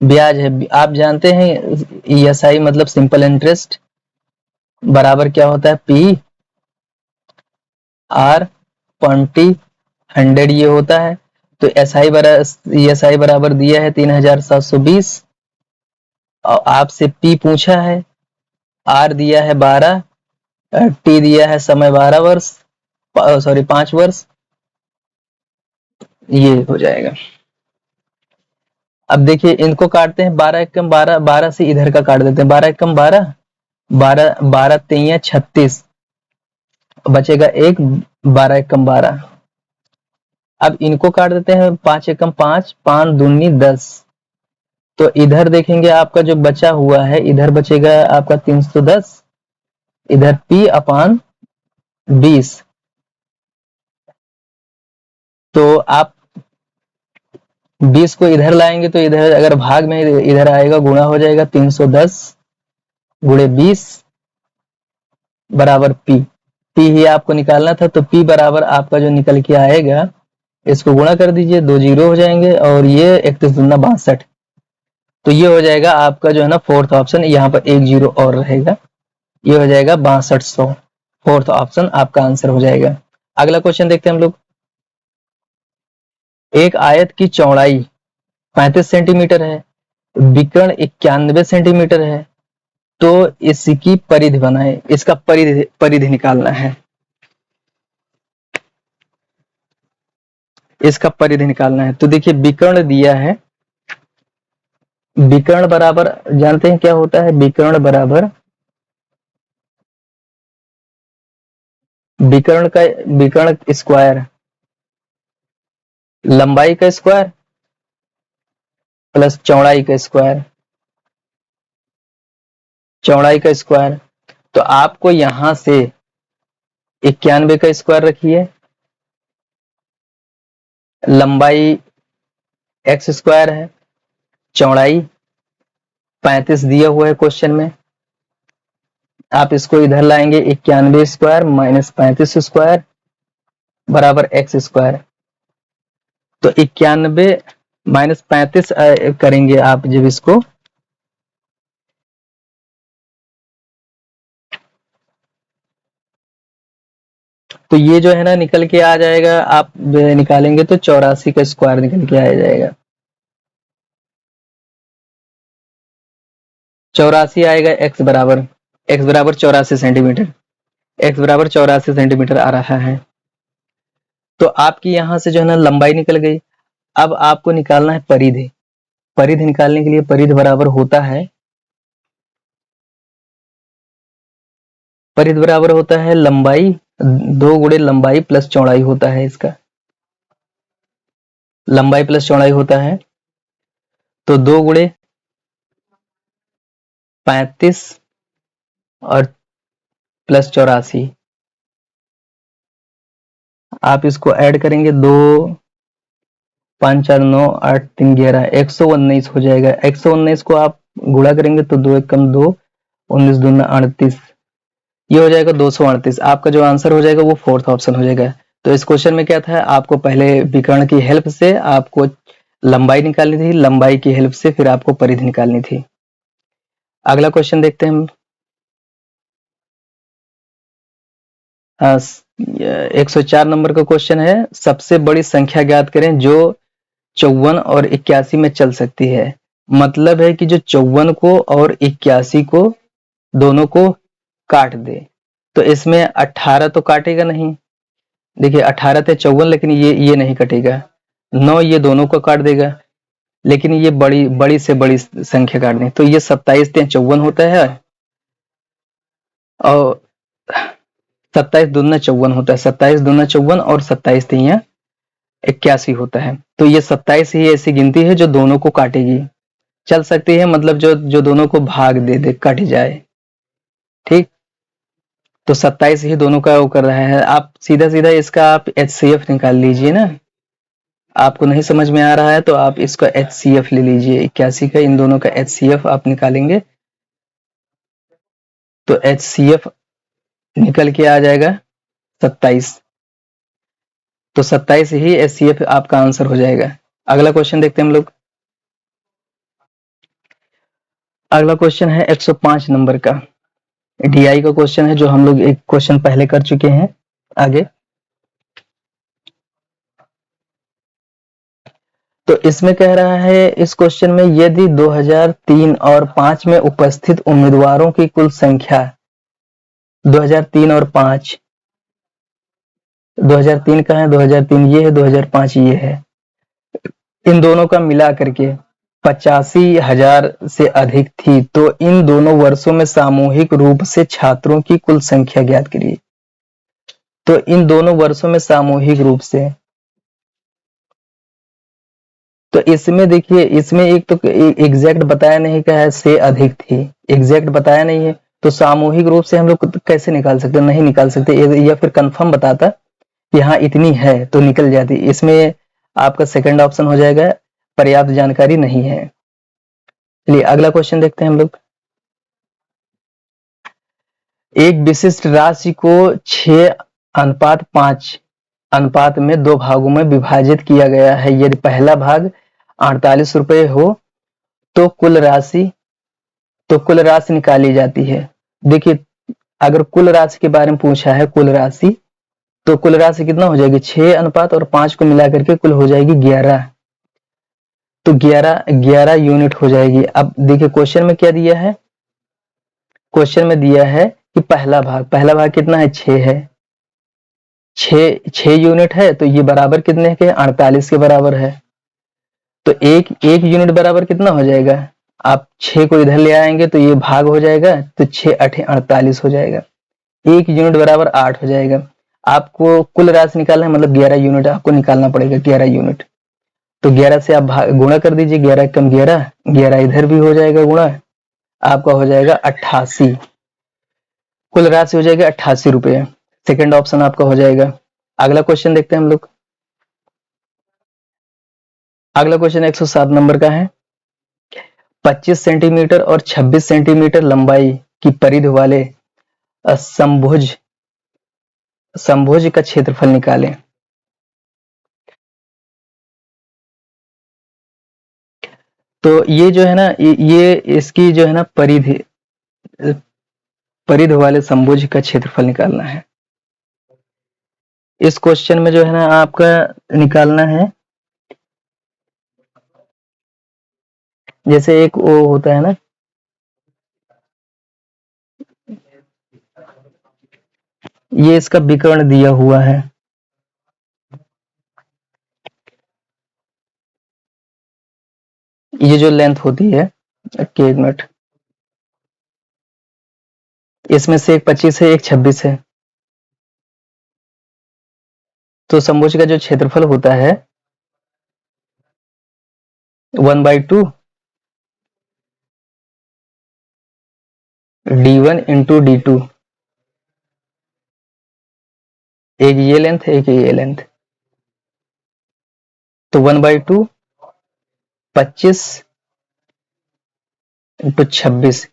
ब्याज है। आप जानते हैं ESI मतलब सिंपल इंटरेस्ट बराबर क्या होता है, P R 20 100 ये होता है। तो ESI बराबर दिया है 3,720, और आपसे P पूछा है, R दिया है 12, T दिया है समय 12 वर्ष, सॉरी 5 वर्ष, ये हो जाएगा। अब देखिए इनको काटते हैं, 12 एकम 12, 12 से इधर का काट देते हैं, 12 एकम 12, 12 12 3 36, बचेगा 1, 12 एकम 12। अब इनको काट देते हैं, 5 एकम 5, 5 दूनी 10, तो इधर देखेंगे आपका जो बचा हुआ है, इधर बचेगा आपका 310, इधर P अपान 20। तो आप 20 को इधर लाएंगे तो इधर अगर भाग में इधर आएगा, गुणा हो जाएगा, 310 गुणे 20 बराबर P ही आपको निकालना था। तो P बराबर आपका जो निकल के आएगा, इसको गुणा कर दीजिए, 2 जीरो हो जाएंगे, और ये 31 दूना 62, तो ये हो जाएगा आपका जो है ना फोर्थ ऑप्शन। यहाँ पर 1 जीरो और रहेगा, ये हो जाएगा 6200। फोर्थ ऑप्शन आपका आंसर हो जाएगा। अगला क्वेश्चन देखते हैं हम लोग। एक आयत की चौड़ाई 35 सेंटीमीटर है, विकर्ण 91 सेंटीमीटर है, तो इसकी परिधि बनाए। इसका परिधि निकालना है, इसका परिधि निकालना है। तो देखिए विकर्ण दिया है, विकर्ण बराबर जानते हैं क्या होता है, विकर्ण बराबर विकर्ण स्क्वायर, लंबाई का स्क्वायर प्लस चौड़ाई का स्क्वायर, चौड़ाई का स्क्वायर। तो आपको यहां से 91 का स्क्वायर रखिए, लंबाई x स्क्वायर है, चौड़ाई 35 दिया हुआ है क्वेश्चन में। आप इसको इधर लाएंगे, 91 स्क्वायर माइनस 35 स्क्वायर बराबर x स्क्वायर। तो 91 माइनस 35 करेंगे आप जब इसको, तो ये जो है ना निकल के आ जाएगा। आप निकालेंगे तो 84 का स्क्वायर निकल के आ जाएगा, 84 आएगा। x बराबर 84 सेंटीमीटर, x बराबर 84 सेंटीमीटर आ रहा है। तो आपकी यहां से जो है ना लंबाई निकल गई। अब आपको निकालना है परिधि। परिधि निकालने के लिए परिधि बराबर होता है, परिधि बराबर होता है लंबाई 2 गुणे लंबाई प्लस चौड़ाई होता है इसका, लंबाई प्लस चौड़ाई होता है। तो 2 गुणे 35 और प्लस 84, आप इसको ऐड करेंगे 2 5 4 9 8 3 11 119 हो जाएगा। 119 को आप गुणा करेंगे तो 2 एक कम 2, 19 दूना 38, ये हो जाएगा 238। आपका जो आंसर हो जाएगा वो फोर्थ ऑप्शन हो जाएगा। तो इस क्वेश्चन में क्या था, आपको पहले विकर्ण की हेल्प से आपको लंबाई निकालनी थी, लंबाई की हेल्प से फिर आपको परिधि निकालनी थी। अगला क्वेश्चन देखते हैं हम। 104 नंबर का क्वेश्चन है, सबसे बड़ी संख्या ज्ञात करें जो 54 और 81 में चल सकती है। मतलब है कि जो 54 को और 81 को दोनों को काट दे। तो इसमें 18 तो काटेगा नहीं, देखिए 18 थे 54, लेकिन ये नहीं कटेगा। 9 ये दोनों को काट देगा, लेकिन ये बड़ी से बड़ी संख्या काट दें। तो ये 27 × 54 होता है, और 27 दूना 54 होता है, 27 दूना 54 और 27 3 81 होता है। तो ये 27 ही ऐसी गिनती है जो दोनों को काटेगी, चल सकती है, मतलब जो दोनों को भाग दे दे, कट जाए। ठीक, तो 27 ही दोनों का वो कर रहा है। आप सीधा सीधा इसका आप HCF निकाल लीजिए ना, आपको नहीं समझ में आ रहा है तो आप इसका HCF ले लीजिए, 81 का इन दोनों का HCF आप निकालेंगे तो HCF निकल के आ जाएगा 27। तो 27 ही HCF आपका आंसर हो जाएगा। अगला क्वेश्चन देखते हैं हम लोग। अगला क्वेश्चन है 105 नंबर का, DI का क्वेश्चन है, जो हम लोग एक क्वेश्चन पहले कर चुके हैं। आगे तो इसमें कह रहा है, इस क्वेश्चन में यदि 2003 और 5 में उपस्थित उम्मीदवारों की कुल संख्या 2003 और 5, 2003 का है, 2003 ये है, 2005 ये है, इन दोनों का मिला करके 85,000 से अधिक थी, तो इन दोनों वर्षों में सामूहिक रूप से छात्रों की कुल संख्या ज्ञात करिए। तो इन दोनों वर्षों में सामूहिक रूप से, तो इसमें देखिए, इसमें एक तो एग्जैक्ट बताया नहीं क्या है, से अधिक थी, एग्जैक्ट बताया नहीं है, तो सामूहिक रूप से हम लोग कैसे निकाल सकते, नहीं निकाल सकते, या फिर कंफर्म बताता कि हाँ इतनी है तो निकल जाती। इसमें आपका सेकंड ऑप्शन हो जाएगा, पर्याप्त जानकारी नहीं है। चलिए अगला क्वेश्चन देखते हैं हम लोग। एक विशिष्ट राशि को 6:5 अनुपात में 2 भागों में विभाजित किया गया है। यदि पहला भाग 48 रुपए हो तो कुल राशि निकाली जाती है। देखिए, अगर कुल राशि के बारे में पूछा है, कुल राशि, तो कुल राशि कितना हो जाएगी, 6 और 5 को मिला करके कुल हो जाएगी 11। तो 11 यूनिट हो जाएगी। अब देखिए क्वेश्चन में क्या दिया है, क्वेश्चन में दिया है कि पहला भाग कितना है, 6 है, 6 यूनिट है, तो ये बराबर कितने के, 48 के बराबर है। तो एक यूनिट बराबर कितना हो जाएगा, आप 6 को इधर ले आएंगे तो ये भाग हो जाएगा, तो 6 8 48 हो जाएगा। एक यूनिट बराबर 8 हो जाएगा। आपको कुल राशि निकालना है, मतलब 11 यूनिट आपको निकालना पड़ेगा, 11 यूनिट। तो 11 से आप गुणा कर दीजिए, 11 कम 11, 11 इधर भी हो जाएगा गुणा, आपका हो जाएगा 88, कुल राशि हो जाएगा 88 रुपये। सेकेंड ऑप्शन आपका हो जाएगा। अगला क्वेश्चन देखते हैं हम लोग। अगला क्वेश्चन 107 नंबर का है, 25 सेंटीमीटर और 26 सेंटीमीटर लंबाई की परिधि वाले समभुज का क्षेत्रफल निकालें। तो ये जो है ना, ये इसकी जो है ना परिधि वाले समभुज का क्षेत्रफल निकालना है। इस क्वेश्चन में जो है ना आपका निकालना है, जैसे एक वो होता है ना, ये इसका विकर्ण दिया हुआ है, ये जो लेंथ होती है, एक मिनट, इसमें से एक 25 है, एक 26 है, तो समभुज का जो क्षेत्रफल होता है 1/2 d1 इंटू d2, एक ये लेंथ एक ये लेंथ, तो 1/2 25 इंटू 26,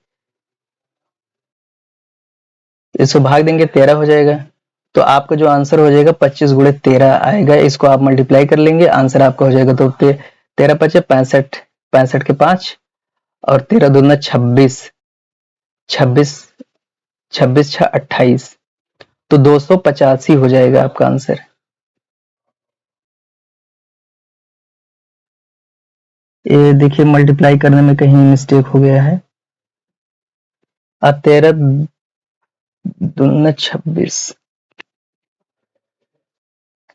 इसको भाग देंगे 13 हो जाएगा। तो आपका जो आंसर हो जाएगा 25 गुणे 13 आएगा। इसको आप मल्टीप्लाई कर लेंगे, आंसर आपका हो जाएगा। तो 13 पचे 65, 65 के 5 और 13 दूना 26, 26 26 6 28, तो 285 हो जाएगा आपका आंसर। ये देखिए मल्टीप्लाई करने में कहीं मिस्टेक हो गया है। 13 दूना 26,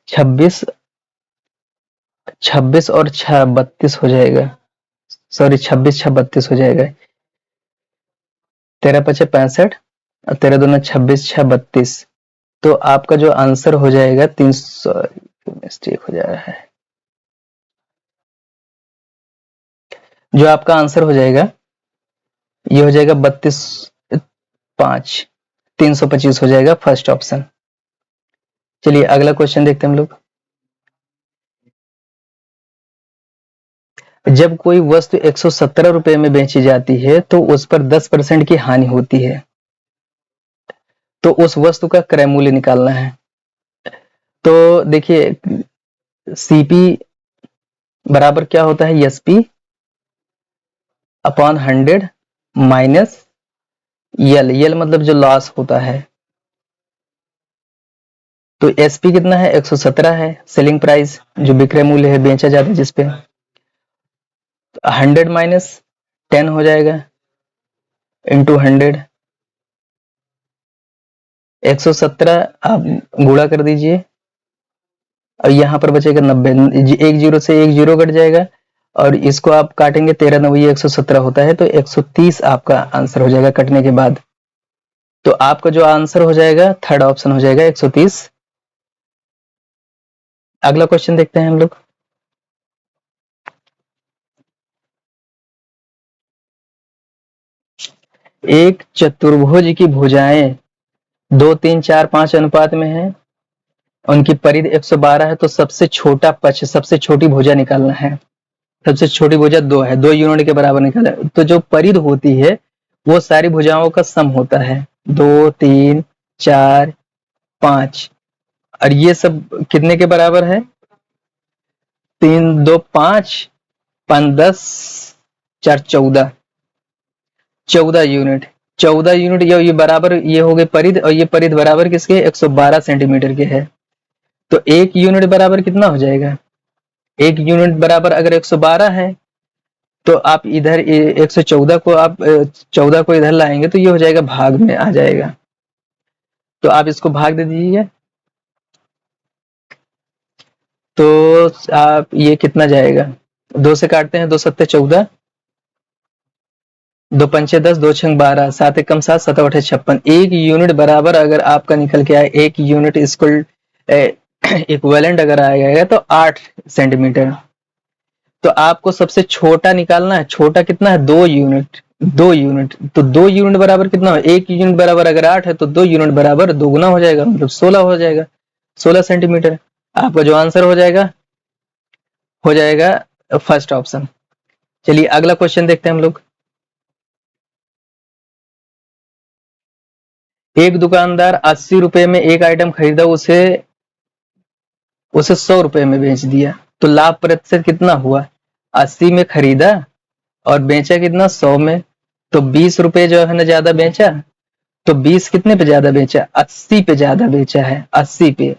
26 26 और 6 32 हो जाएगा। सॉरी 26 6 32 हो जाएगा। 13 पचे 65 और 13 दूना 26 6 32, तो आपका जो आंसर हो जाएगा 300, मिस्टेक हो जा रहा है। जो आपका आंसर हो जाएगा ये हो जाएगा 32 5 325 हो जाएगा फर्स्ट ऑप्शन। चलिए अगला क्वेश्चन देखते हैं हम लोग। जब कोई वस्तु 117 रुपए में बेची जाती है तो उस पर 10% की हानि होती है, तो उस वस्तु का क्रय मूल्य निकालना है। तो देखिए सीपी बराबर क्या होता है, एसपी अपॉन 100 माइनस यल, यल मतलब जो लॉस होता है। तो एसपी कितना है 117 है, सेलिंग प्राइस जो विक्रय मूल्य है बेचा जाता है जिसपे, 100 माइनस 10 हो जाएगा इंटू 100, 117 आप गुणा कर दीजिए और यहाँ पर बचेगा 90, एक जीरो से एक जीरो कट जाएगा और इसको आप काटेंगे 13 9 117 होता है, तो 130 आपका आंसर हो जाएगा कटने के बाद। तो आपका जो आंसर हो जाएगा थर्ड ऑप्शन हो जाएगा 130। अगला क्वेश्चन देखते हैं हम लोग। एक चतुर्भुज की भुजाएं 2 3 4 5 अनुपात में है, उनकी परिध 112 है, तो सबसे छोटा पक्ष, सबसे छोटी भुजा निकालना है। सबसे छोटी भुजा 2 है, 2 यूनिट के बराबर निकाला। तो जो परिध होती है वो सारी भुजाओं का सम होता है, 2 3 4 5, और ये सब कितने के बराबर है, 3 2 5 5 10 4 14, 14 यूनिट, 14 यूनिट। ये बराबर, ये हो गए परिध, और ये परिध बराबर किसके 112 सेंटीमीटर के है। तो एक यूनिट बराबर कितना हो जाएगा, एक यूनिट बराबर अगर 112 है तो आप इधर 114 को आप 14 को इधर लाएंगे तो ये हो जाएगा भाग में आ जाएगा, तो आप इसको भाग दे दीजिए। तो आप ये कितना जाएगा, 2 से काटते हैं, 2 सत्ते 14, 2 पंचे 10, 2 छंग 12, 7 एकम 7, 7 8 56। एक यूनिट बराबर अगर आपका निकल के आए, एक यूनिट इक्वल इक्विवेलेंट अगर आएगा तो 8 सेंटीमीटर। तो आपको सबसे छोटा निकालना है, छोटा कितना है 2 यूनिट, 2 यूनिट। तो 2 यूनिट बराबर कितना हो, एक यूनिट बराबर अगर 8 है तो 2 यूनिट बराबर 2 गुना हो जाएगा, मतलब 16 हो जाएगा, 16 सेंटीमीटर। आपका जो आंसर हो जाएगा फर्स्ट ऑप्शन। चलिए अगला क्वेश्चन देखते हैं हम लोग। एक दुकानदार 80 रुपए में एक आइटम खरीदा, उसे 100 रुपए में बेच दिया, तो लाभ प्रतिशत कितना हुआ, 80 में खरीदा और बेचा कितना 100 में, तो 20 रुपए जो है ना ज्यादा बेचा, तो 20 कितने पे ज्यादा बेचा, 80 पे ज्यादा बेचा है, 80 पे।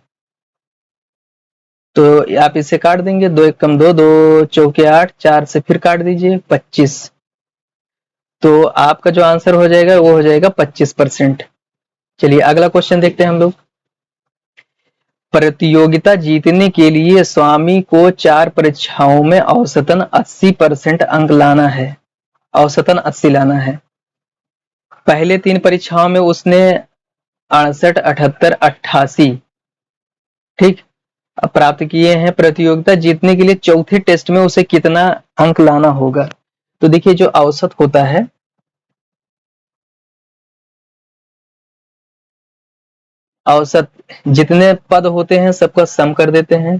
तो आप इसे काट देंगे, 2 एकम 2, 2 चौके 8, 4 से फिर काट दीजिए 25, तो आपका जो आंसर हो जाएगा वो हो जाएगा 25%। चलिए अगला क्वेश्चन देखते हैं हम लोग। प्रतियोगिता जीतने के लिए स्वामी को 4 परीक्षाओं में औसतन 80% अंक लाना है, औसतन 80 लाना है। पहले 3 परीक्षाओं में उसने 68 78 88, ठीक, प्राप्त किए हैं। प्रतियोगिता जीतने के लिए चौथे टेस्ट में उसे कितना अंक लाना होगा? तो देखिए जो औसत होता है, औसत जितने पद होते हैं सबका सम कर देते हैं।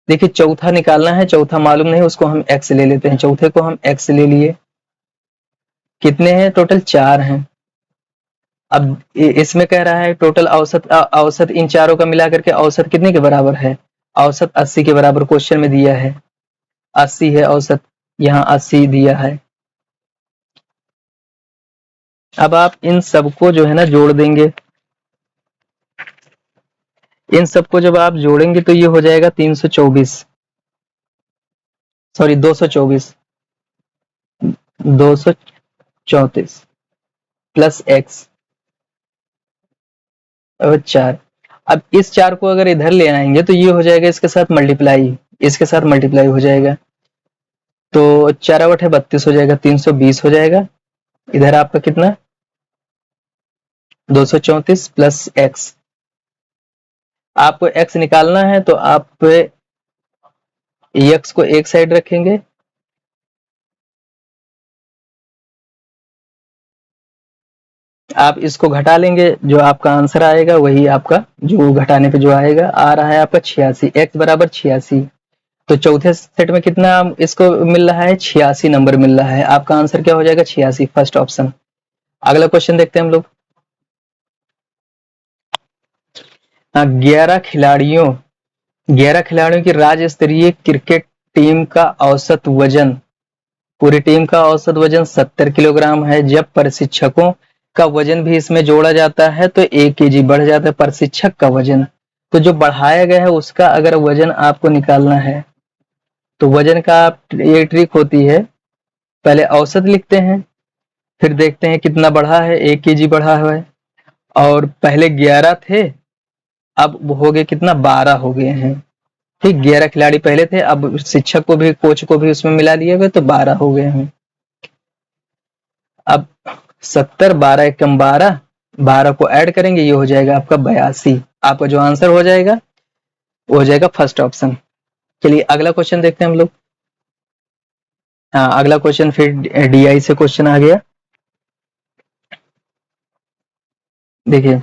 देखिए चौथा निकालना है, चौथा मालूम नहीं, उसको हम एक्स ले लेते हैं। चौथे को हम एक्स ले लिए। कितने हैं टोटल? 4 हैं। अब इसमें कह रहा है टोटल औसत, औसत इन चारों का मिला करके औसत कितने के बराबर है? औसत 80 के बराबर क्वेश्चन में दिया है। 80 है औसत, यहाँ 80 दिया है। अब आप इन सबको जो है ना जोड़ देंगे। इन सबको जब आप जोड़ेंगे तो ये हो जाएगा 324, सॉरी 224, 234 प्लस एक्स और 4। अब इस 4 को अगर इधर ले आएंगे तो ये हो जाएगा इसके साथ मल्टीप्लाई, इसके साथ मल्टीप्लाई हो जाएगा। तो 4 8 है 32 हो जाएगा, 320 हो जाएगा। इधर आपका कितना? 234 प्लस एक्स। आपको एक्स निकालना है तो आप एक्स को एक साइड रखेंगे, आप इसको घटा लेंगे, जो आपका आंसर आएगा वही आपका, जो घटाने पे जो आएगा आ रहा है आपका 86, एक्स बराबर 86। तो चौथे सेट में कितना इसको मिल रहा है? 86 नंबर मिल रहा है। आपका आंसर क्या हो जाएगा? 86, फर्स्ट ऑप्शन। अगला क्वेश्चन देखते हैं हम लोग। 11 खिलाड़ियों की राज्य स्तरीय क्रिकेट टीम का औसत वजन, पूरी टीम का औसत वजन 70 किलोग्राम है। जब प्रशिक्षकों का वजन भी इसमें जोड़ा जाता है तो 1 केजी बढ़ जाता है प्रशिक्षक का वजन। तो जो बढ़ाया गया है उसका अगर वजन आपको निकालना है तो वजन का ये ट्रिक होती है, पहले औसत लिखते हैं, फिर देखते हैं कितना बढ़ा है, 1 केजी बढ़ा हुआ है। और पहले 11 थे, अब हो गए कितना? 12 हो गए हैं। ठीक, 11 खिलाड़ी पहले थे, अब शिक्षक को भी, कोच को भी उसमें मिला लिए गए तो 12 हो गए हैं। अब 70, 12 एकम 12, 12 को ऐड करेंगे, ये हो जाएगा आपका 82। आपका जो आंसर हो जाएगा वो हो जाएगा फर्स्ट ऑप्शन। चलिए अगला क्वेश्चन देखते हैं हम लोग। हाँ, अगला क्वेश्चन फिर डीआई से क्वेश्चन आ गया। देखिए,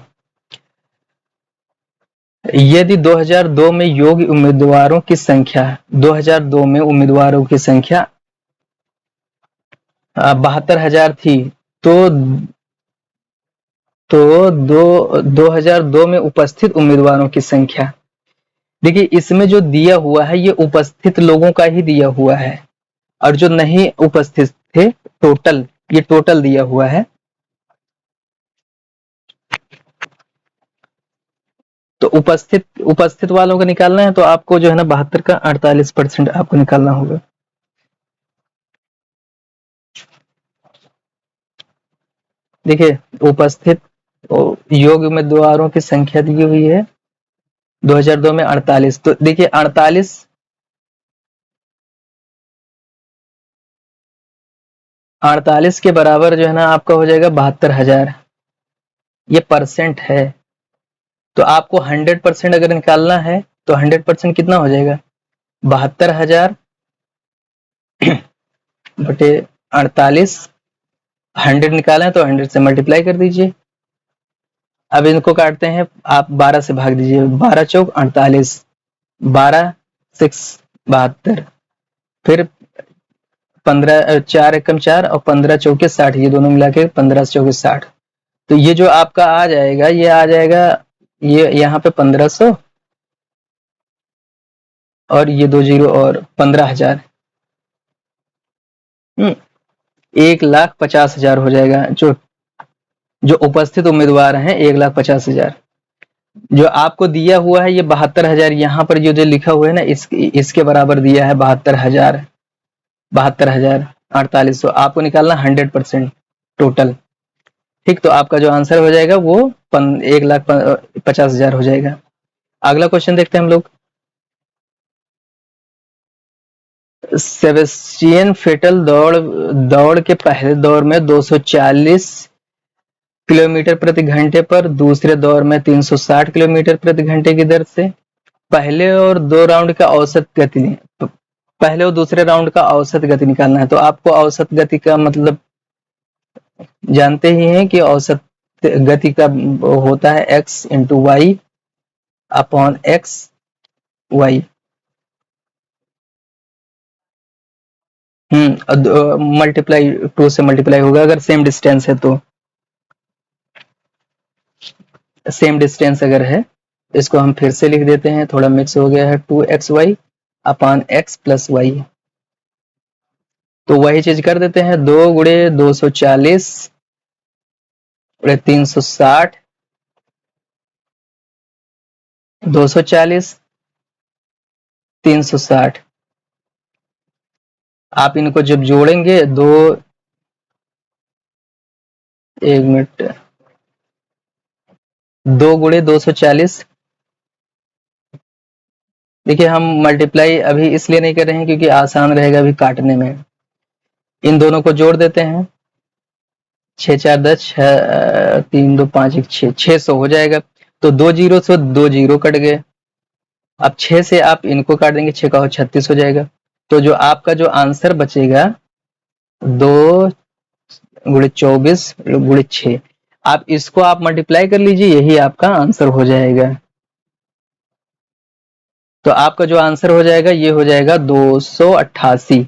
यदि 2002 में योग्य उम्मीदवारों की संख्या, 2002 में उम्मीदवारों की संख्या 72,000 थी, तो 2002 में उपस्थित उम्मीदवारों की संख्या, देखिए इसमें जो दिया हुआ है ये उपस्थित लोगों का ही दिया हुआ है, और जो नहीं उपस्थित थे टोटल, ये टोटल दिया हुआ है। तो उपस्थित वालों का निकालना है तो आपको जो है ना 72 का 48% आपको निकालना होगा। देखिए उपस्थित योग्य उम्मीदवारों की संख्या दी हुई है 2002 में 48, तो देखिए 48 के बराबर जो है ना आपका हो जाएगा 72,000, ये परसेंट है। तो आपको 100% अगर निकालना है तो 100% कितना हो जाएगा? 72,000 बटे 48, 100 निकाला है तो 100 से मल्टीप्लाई कर दीजिए। अब इनको काटते हैं, आप 12 से भाग दीजिए, 12 चौक 48, 12 6 72, फिर 15 4 एकम 4 और 15 चौके 60, ये दोनों मिला के 15 चौके 60। तो ये जो आपका आ जाएगा, ये आ जाएगा, ये यहाँ पे 1500 और ये 2 जीरो और 15,000, 1,50,000 हो जाएगा। जो जो उपस्थित उम्मीदवार हैं 1,50,000। जो आपको दिया हुआ है ये 72,000, यहाँ पर जो लिखा हुआ है ना इसके बराबर दिया है 72,000, 72,048, आपको निकालना 100% टोटल। ठीक, तो आपका जो आंसर हो जाएगा वो 1,50,000 हो जाएगा। अगला क्वेश्चन देखते हैं हम लोग। सेबेस्टियन फेटल दौड़ के पहले दौर में 240 किलोमीटर प्रति घंटे पर दूसरे दौर में 360 किलोमीटर प्रति घंटे की दर से पहले और दो राउंड का औसत गति, पहले और दूसरे राउंड का औसत गति निकालना है। तो आपको औसत गति का मतलब जानते ही हैं कि औसत गति का होता है x into Y upon x Y. Multiply 2 से मल्टीप्लाई होगा अगर सेम डिस्टेंस है तो। सेम डिस्टेंस अगर है, इसको हम फिर से लिख देते हैं, थोड़ा मिक्स हो गया है, 2xy upon x plus Y. तो वही चीज कर देते हैं, 2 गुणे 240 गुणे 360, 240 360। आप इनको जब जोड़ेंगे, 1 मिनट, 2 गुणे 240, देखिए हम मल्टीप्लाई अभी इसलिए नहीं कर रहे हैं क्योंकि आसान रहेगा अभी काटने में। इन दोनों को जोड़ देते हैं, 6 4 10, 3 2 5 1 6, 600 हो जाएगा। तो 2 जीरो से 2 जीरो कट गए। अब 6 से आप इनको काट देंगे, 6 का 36 हो जाएगा। तो जो आपका जो आंसर बचेगा 2 गुणे 24 गुणे 6, आप इसको आप मल्टीप्लाई कर लीजिए, यही आपका आंसर हो जाएगा। तो आपका जो आंसर हो जाएगा ये हो जाएगा 288।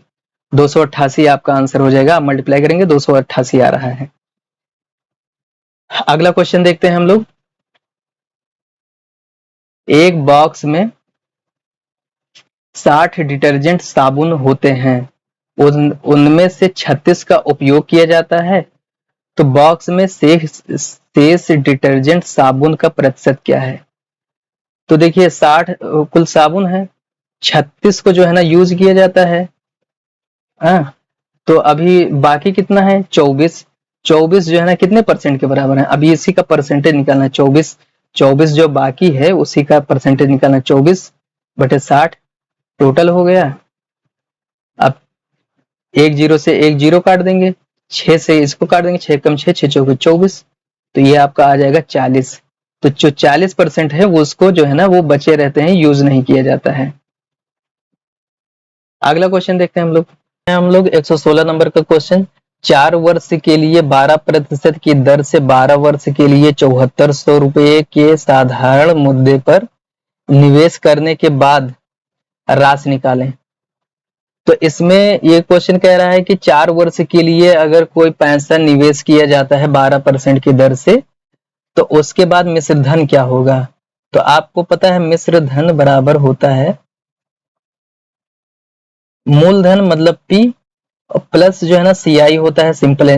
288 आपका आंसर हो जाएगा। आप मल्टीप्लाई करेंगे 288 आ रहा है। अगला क्वेश्चन देखते हैं हम लोग। एक बॉक्स में 60 डिटर्जेंट साबुन होते हैं, उनमें से 36 का उपयोग किया जाता है, तो बॉक्स में शेष डिटर्जेंट साबुन का प्रतिशत क्या है? तो देखिए 60 कुल साबुन है, 36 को जो है ना यूज किया जाता है। तो अभी बाकी कितना है? 24। 24 जो है ना कितने परसेंट के बराबर है? अभी इसी का परसेंटेज निकालना है। 24 जो बाकी है उसी का परसेंटेज निकालना है। 24 बटे 60 टोटल हो गया। अब 1 जीरो से 1 जीरो काट देंगे, 6 से इसको काट देंगे, 6 कम 6, 6 चौके 24, तो ये आपका आ जाएगा 40। तो जो 40% है वो उसको जो है ना वो बचे रहते हैं, यूज नहीं किया जाता है। अगला क्वेश्चन देखते हैं हम लोग 116 नंबर का क्वेश्चन। 4 वर्ष के लिए 12% की दर से 12 वर्ष के लिए 7400 रुपये के साधारण मुद्दे पर निवेश करने के बाद राशि निकालें। तो इसमें ये क्वेश्चन कह रहा है कि 4 वर्ष के लिए अगर कोई पैसा निवेश किया जाता है 12% की दर से, तो उसके बाद मिश्र धन क्या होगा? तो आपको पता है मिश्र धन बराबर होता है मूलधन मतलब P प्लस जो है ना CI होता है सिंपल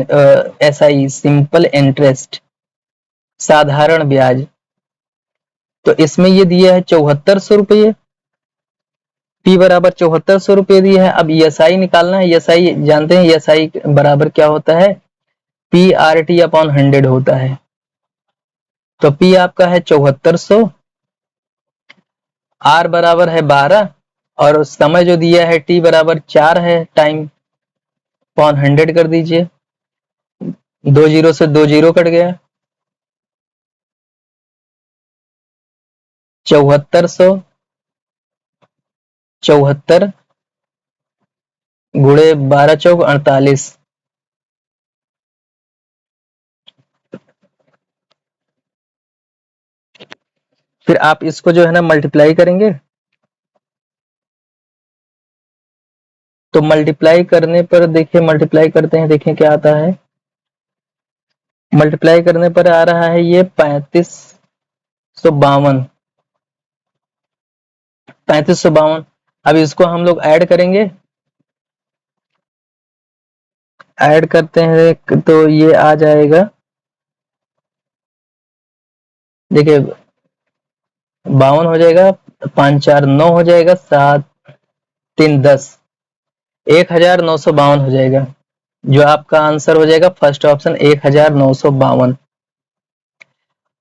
SI सिंपल इंटरेस्ट, साधारण ब्याज। तो इसमें ये दिया है 7400 रुपये, P बराबर 7400 रुपये दिया है। अब SI निकालना है। SI जानते हैं SI बराबर क्या होता है? PRT अपॉन 100 होता है। तो P आपका है 7400, R बराबर है 12 और समय जो दिया है T बराबर 4 है, टाइम अपॉन 100 कर दीजिए। 2 जीरो से 2 जीरो कट गया, 7474 गुणे 12 चौक 48। फिर आप इसको जो है ना मल्टीप्लाई करेंगे, तो मल्टीप्लाई करने पर देखिए, मल्टीप्लाई करते हैं, देखें क्या आता है। मल्टीप्लाई करने पर आ रहा है ये 3552। अब इसको हम लोग ऐड करेंगे, ऐड करते हैं तो ये आ जाएगा, देखिए 52 हो जाएगा, 5 4 9 हो जाएगा, 7 3 10, 1952 हो जाएगा। जो आपका आंसर हो जाएगा फर्स्ट ऑप्शन 1952।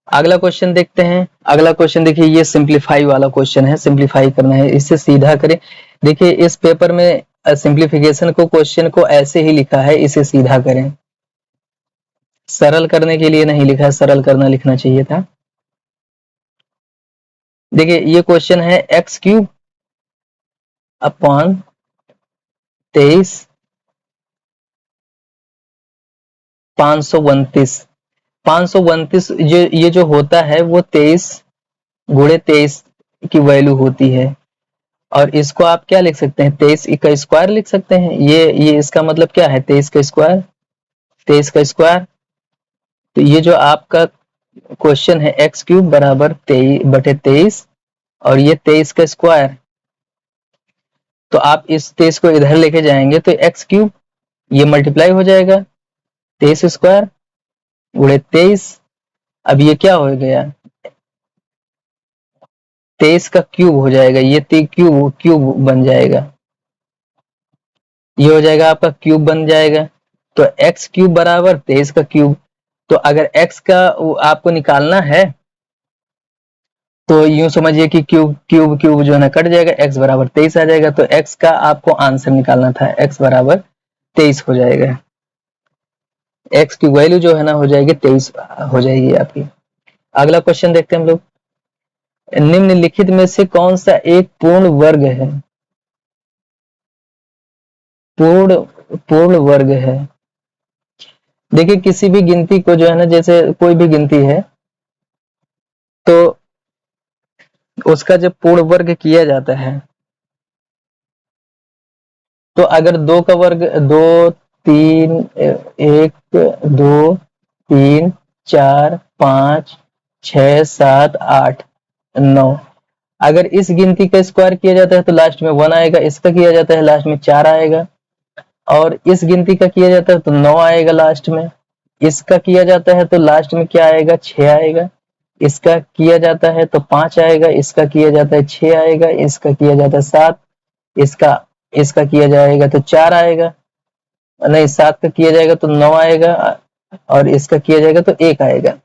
अगला क्वेश्चन देखते हैं। अगला क्वेश्चन देखिए, ये सिंप्लीफाई वाला क्वेश्चन है, सिंप्लीफाई करना है, इससे सीधा करें। देखिए इस पेपर में सिंप्लीफिकेशन को क्वेश्चन को ऐसे ही लिखा है, इसे सीधा करें। सरल करने के लिए नहीं लिखा है, सरल करना लिखना चाहिए था। देखिए ये क्वेश्चन है एक्स क्यूब अपॉन 23 529। 529 ये जो होता है वो 23 गुणे 23 की वैल्यू होती है। और इसको आप क्या लिख सकते हैं, 23 का स्क्वायर लिख सकते हैं। ये इसका मतलब क्या है, 23 का स्क्वायर, 23 का स्क्वायर। तो ये जो आपका क्वेश्चन है एक्स क्यूब बराबर 23/23 और ये 23 का स्क्वायर। तो आप इस 23 को इधर लेके जाएंगे तो एक्स क्यूब ये मल्टीप्लाई हो जाएगा 23 स्क्वायर गुणे 23। अब ये क्या हो गया, 23 का क्यूब हो जाएगा, ये क्यूब क्यूब बन जाएगा, ये हो जाएगा आपका क्यूब बन जाएगा। तो एक्स क्यूब बराबर 23 का क्यूब। तो अगर एक्स का आपको निकालना है तो यूं समझिए कि क्यूब क्यूब क्यूब जो है ना कट जाएगा, एक्स बराबर 23 आ जाएगा। तो एक्स का आपको आंसर निकालना था, एक्स बराबर 23 हो जाएगा। एक्स की वैल्यू जो है ना हो जाएगी 23 हो जाएगी आपकी। अगला क्वेश्चन देखते हैं हम लोग। निम्नलिखित में से कौन सा एक पूर्ण वर्ग है, पूर्ण पूर्ण वर्ग है। देखिए किसी भी गिनती को जो है ना, जैसे कोई भी गिनती है तो उसका जब पूर्ण वर्ग किया जाता है तो अगर दो का वर्ग, दो तीन, एक दो तीन चार पाँच छः सात आठ नौ, अगर इस गिनती का स्क्वायर किया जाता है तो लास्ट में 1 आएगा, इसका किया जाता है लास्ट में 4 आएगा, और इस गिनती का किया जाता है तो 9 आएगा लास्ट में, इसका किया जाता है तो लास्ट में क्या आएगा, 6 आएगा, इसका किया जाता है तो 5 आएगा, इसका किया जाता है 6 आएगा, इसका किया जाता है 7, इसका इसका किया जाएगा तो 4 आएगा, नहीं 7 का किया जाएगा तो 9 आएगा, और इसका किया जाएगा तो 1 आएगा।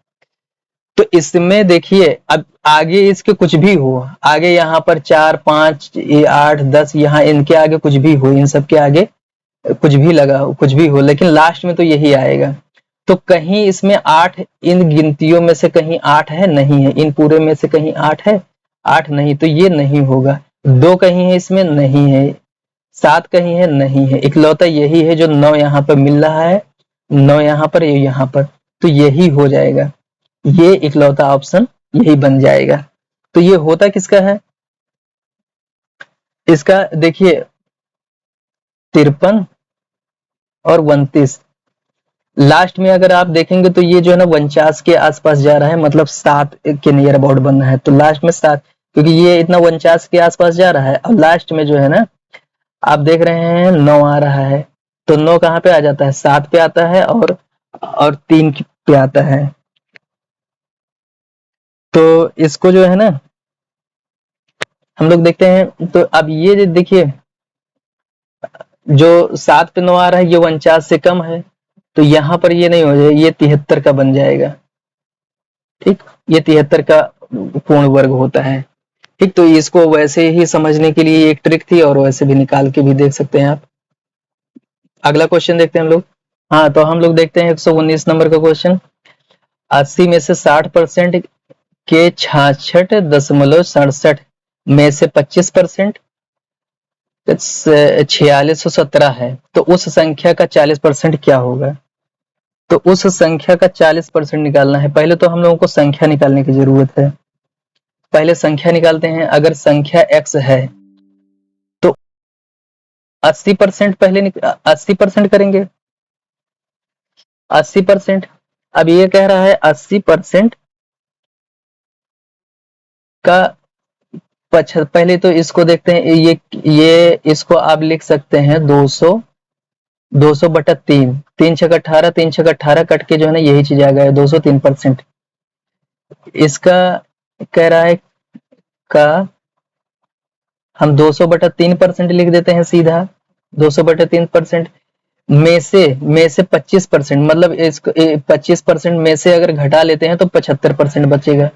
तो इसमें देखिए अब आगे इसके कुछ भी हो, आगे यहाँ पर 4 5 8 10, यहाँ इनके आगे कुछ भी हो, इन सब के आगे कुछ भी लगा हो, कुछ भी हो, लेकिन लास्ट में तो यही आएगा। तो कहीं इसमें 8, इन गिनतियों में से कहीं 8 है, नहीं है, इन पूरे में से कहीं 8 है, 8 नहीं, तो ये नहीं होगा। 2 कहीं है इसमें, नहीं है। 7 कहीं है, नहीं है। इकलौता यही है जो 9 यहाँ पर मिल रहा है, 9 यहाँ पर, ये यहाँ पर, तो यही हो जाएगा। ये इकलौता ऑप्शन यही बन जाएगा। तो ये होता किसका है, इसका देखिए 53 और 29, लास्ट में अगर आप देखेंगे तो ये जो है ना 49 के आसपास जा रहा है, मतलब 7 के नियर अबाउट बन रहा है। तो लास्ट में 7, क्योंकि ये इतना 49 के आसपास जा रहा है, और लास्ट में जो है ना आप देख रहे हैं 9 आ रहा है, तो 9 कहाँ पे आ जाता है, 7 पे आता है, और 3 पे आता है। तो इसको जो है ना हम लोग देखते हैं, तो अब ये देखिए जो 7 पे 9 आ रहा है ये 49 से कम है, तो यहाँ पर ये नहीं हो जाएगा, ये 73 का बन जाएगा। ठीक, ये 73 का पूर्ण वर्ग होता है। ठीक, तो इसको वैसे ही समझने के लिए एक ट्रिक थी, और वैसे भी निकाल के भी देख सकते हैं आप। अगला क्वेश्चन देखते हैं हम लोग। हाँ, तो हम लोग देखते हैं 119 नंबर का क्वेश्चन। 80 में से 60% के 66.67 में से 25% 4617 है, तो उस संख्या का 40% क्या होगा। तो उस संख्या का 40% निकालना है। पहले तो हम लोगों को संख्या निकालने की जरूरत है। पहले संख्या निकालते हैं। अगर संख्या x है तो 80% पहले 80% करेंगे, 80%। अब ये कह रहा है 80% का पहले तो इसको देखते हैं, ये इसको आप लिख सकते हैं 200/3, 3 छक 18, 3 छक 18 कट के जो है ना यही चीज आ गया 203%। इसका कह रहा है का हम 200/3% लिख देते हैं सीधा। 200/3% में से 25%, मतलब इसको 25% में से अगर घटा लेते हैं तो 75% बचेगा,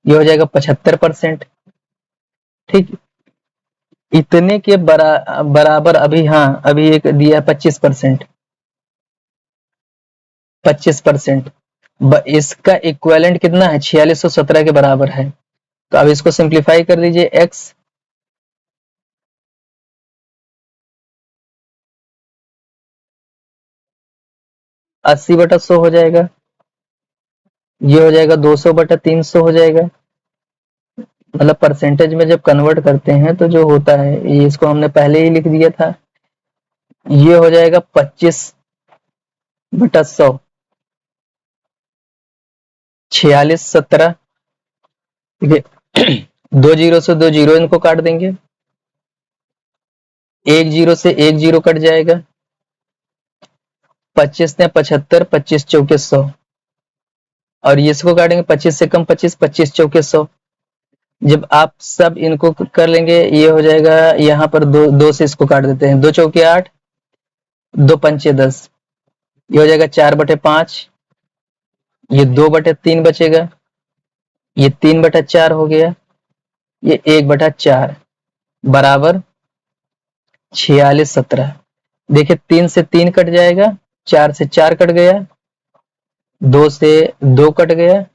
ये हो जाएगा 75%। ठीक, इतने के बराबर अभी, हाँ अभी एक दिया 25%। 25%। इसका इक्विवेलेंट कितना है, 4617 के बराबर है। तो अब इसको सिंप्लीफाई कर लीजिए, x 80/100 हो जाएगा, ये हो जाएगा 200/300 हो जाएगा। मतलब परसेंटेज में जब कन्वर्ट करते हैं तो जो होता है, ये इसको हमने पहले ही लिख दिया था, ये हो जाएगा 25/100, 4617। ठीक है, 2 जीरो से 2 जीरो इनको काट देंगे, 1 जीरो से 1 जीरो कट जाएगा, 25 ने 75, 25 चौके 100, और ये इसको काटेंगे 25 से कम 25, 25 चौके 100। जब आप सब इनको कर लेंगे, ये हो जाएगा, यहाँ पर दो से इसको काट देते हैं, 2 चौके 8, 2 पंचे 10, ये हो जाएगा 4/5, ये 2/3 बचेगा, ये 3/4 हो गया, ये 1/4 बराबर 4617। देखिए 3 से 3 कट जाएगा, 4 से 4 कट गया, 2 से 2 कट गया,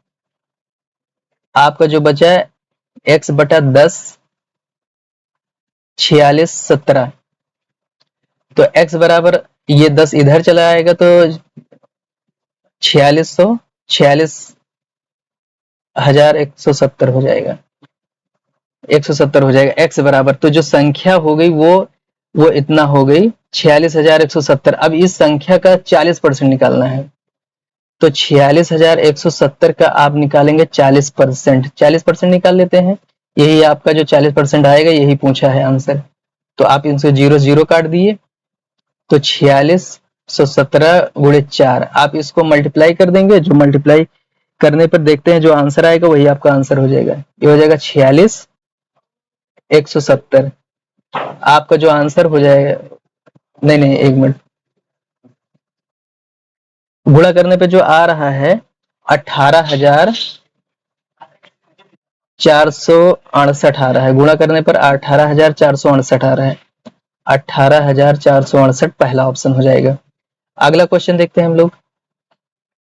आपका जो बचा है x/10 4617। तो x बराबर, ये 10 इधर चला आएगा तो 46,170 हो जाएगा, 170 हो जाएगा x बराबर। तो जो संख्या हो गई वो इतना हो गई 46,170। अब इस संख्या का 40% निकालना है, तो 46,170 का आप निकालेंगे 40%, 40% निकाल लेते हैं, यही आपका जो 40% आएगा, यही पूछा है आंसर। तो आप इनसे 0 0 काट दिए, तो 4617 गुणे 4, आप इसको मल्टीप्लाई कर देंगे, जो मल्टीप्लाई करने पर देखते हैं जो आंसर आएगा वही आपका आंसर हो जाएगा। ये हो जाएगा 46,170, आपका जो आंसर हो जाएगा, नहीं 1 मिनट, गुणा करने पे जो आ रहा है 18,468 आ रहा है, गुणा करने पर 18,468 आ रहा है, 18,468 पहला ऑप्शन हो जाएगा। अगला क्वेश्चन देखते हैं हम लोग।